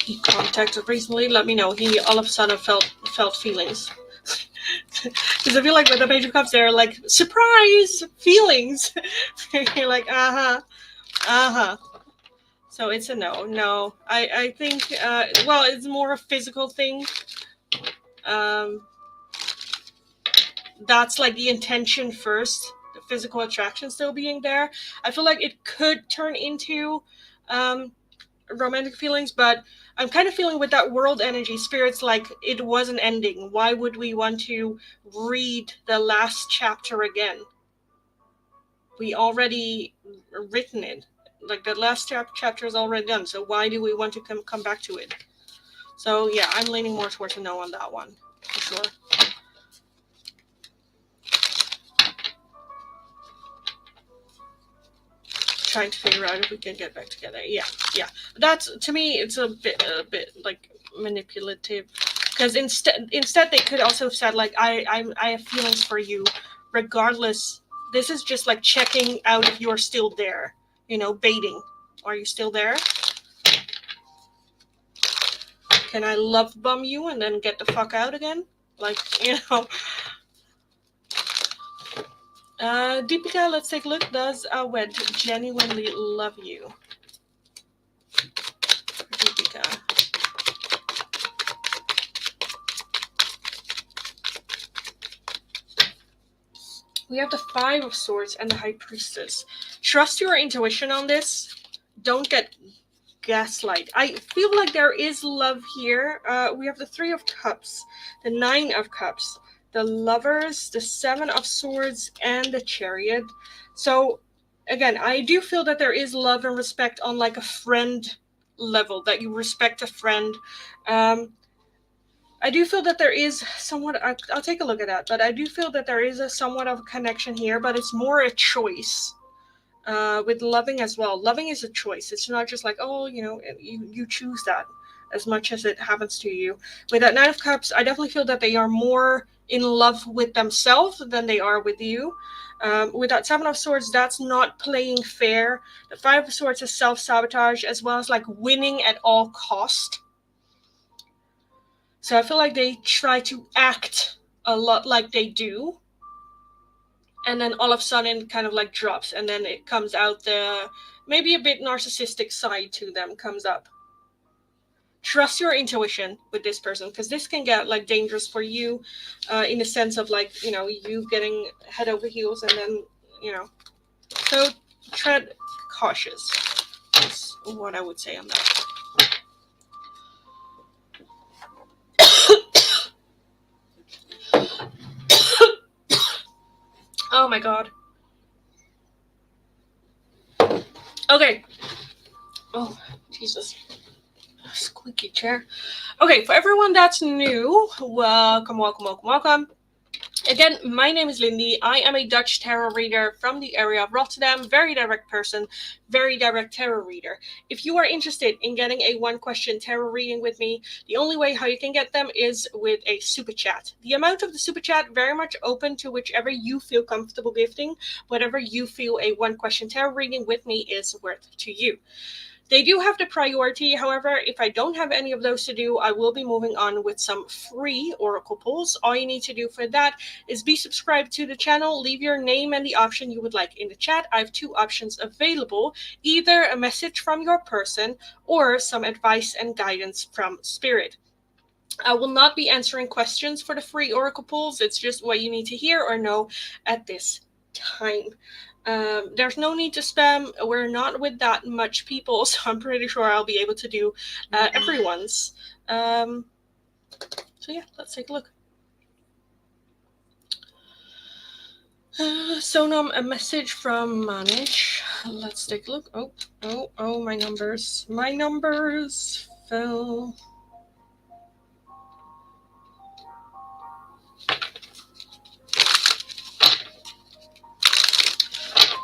He contacted recently, let me know. He all of a sudden felt feelings. Because I feel like with the Page of Cups, they're like, surprise feelings. You're like, So it's a no. No, I think, well, it's more a physical thing. That's like the intention first, the physical attraction still being there. I feel like it could turn into romantic feelings, but I'm kind of feeling with that world energy, spirits, like it was an ending. Why would we want to read the last chapter again? We already written it. Like, the last chapter is already done, so why do we want to come back to it? So yeah, I'm leaning more towards a no on that one, for sure. Trying to figure out if we can get back together. Yeah. That's, to me, it's a bit like manipulative, because instead they could also have said like, I have feelings for you, regardless. This is just like checking out if you're still there. Baiting. Are you still there? Can I love bum you and then get the fuck out again? Like, Deepika, let's take a look. Does a wed genuinely love you? Deepika. We have the Five of Swords and the High Priestess. Trust your intuition on this. Don't get gaslight. I feel like there is love here. We have the Three of Cups, the Nine of Cups, the Lovers, the Seven of Swords, and the Chariot. So, again, I do feel that there is love and respect on like a friend level, that you respect a friend. I do feel that there is somewhat, I'll take a look at that, but I do feel that there is a somewhat of a connection here, but it's more a choice. With loving as well. Loving is a choice. It's not just like, oh, you choose that, as much as it happens to you. With that Nine of Cups, I definitely feel that they are more in love with themselves than they are with you. With that Seven of Swords, that's not playing fair. The Five of Swords is self-sabotage, as well as like winning at all cost. So I feel like they try to act a lot like they do, and then all of a sudden it kind of like drops, and then it comes out, the maybe a bit narcissistic side to them comes up. Trust your intuition with this person, because this can get like dangerous for you, in the sense of like, you getting head over heels, and then, so tread cautious is what I would say on that. Oh my god. Okay. Oh, Jesus. Squeaky chair. Okay, for everyone that's new, welcome. Again, my name is Lindy. I am a Dutch tarot reader from the area of Rotterdam. Very direct person, very direct tarot reader. If you are interested in getting a one-question tarot reading with me, the only way how you can get them is with a super chat. The amount of the super chat very much open to whichever you feel comfortable gifting, whatever you feel a one-question tarot reading with me is worth to you. They do have the priority. However, if I don't have any of those to do, I will be moving on with some free oracle pulls. All you need to do for that is be subscribed to the channel, leave your name and the option you would like in the chat. I have two options available, either a message from your person or some advice and guidance from spirit. I will not be answering questions for the free oracle pulls. It's just what you need to hear or know at this time. There's no need to spam. We're not with that much people, so I'm pretty sure I'll be able to do everyone's. So yeah, let's take a look. Sonam, a message from Manish. Let's take a look. Oh, my numbers. My numbers fell.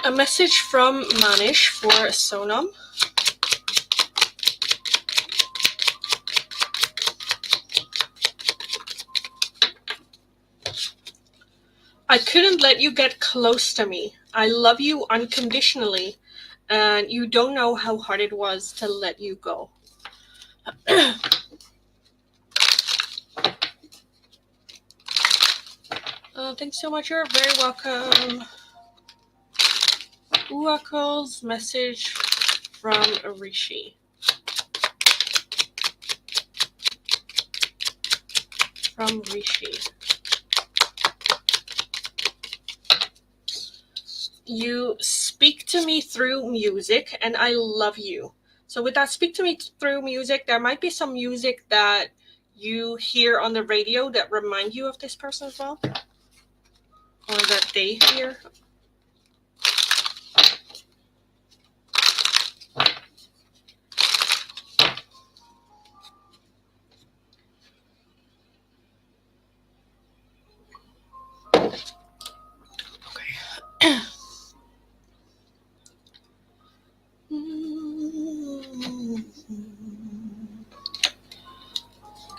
A message from Manish for Sonam. I couldn't let you get close to me. I love you unconditionally, and you don't know how hard it was to let you go. Thanks so much. You're very welcome. Oracle's message from Rishi. From Rishi. You speak to me through music, and I love you. So with that speak to me through music, there might be some music that you hear on the radio that remind you of this person as well, or that they hear.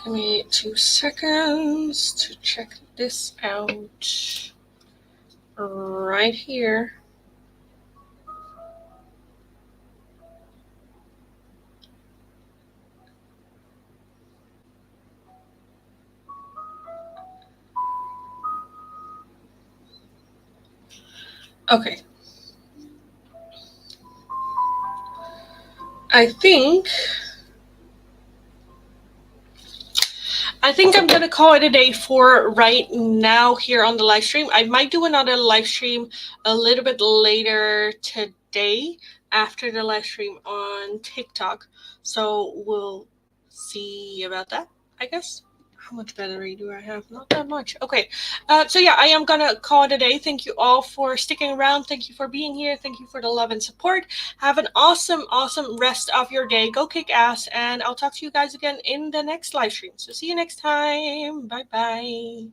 Give me 2 seconds to check this out right here. Okay. I think I'm going to call it a day for right now here on the live stream. I might do another live stream a little bit later today after the live stream on TikTok. So we'll see about that, I guess. How much battery do I have? Not that much. Okay. So yeah, I am going to call it a day. Thank you all for sticking around. Thank you for being here. Thank you for the love and support. Have an awesome rest of your day. Go kick ass. And I'll talk to you guys again in the next live stream. So see you next time. Bye-bye.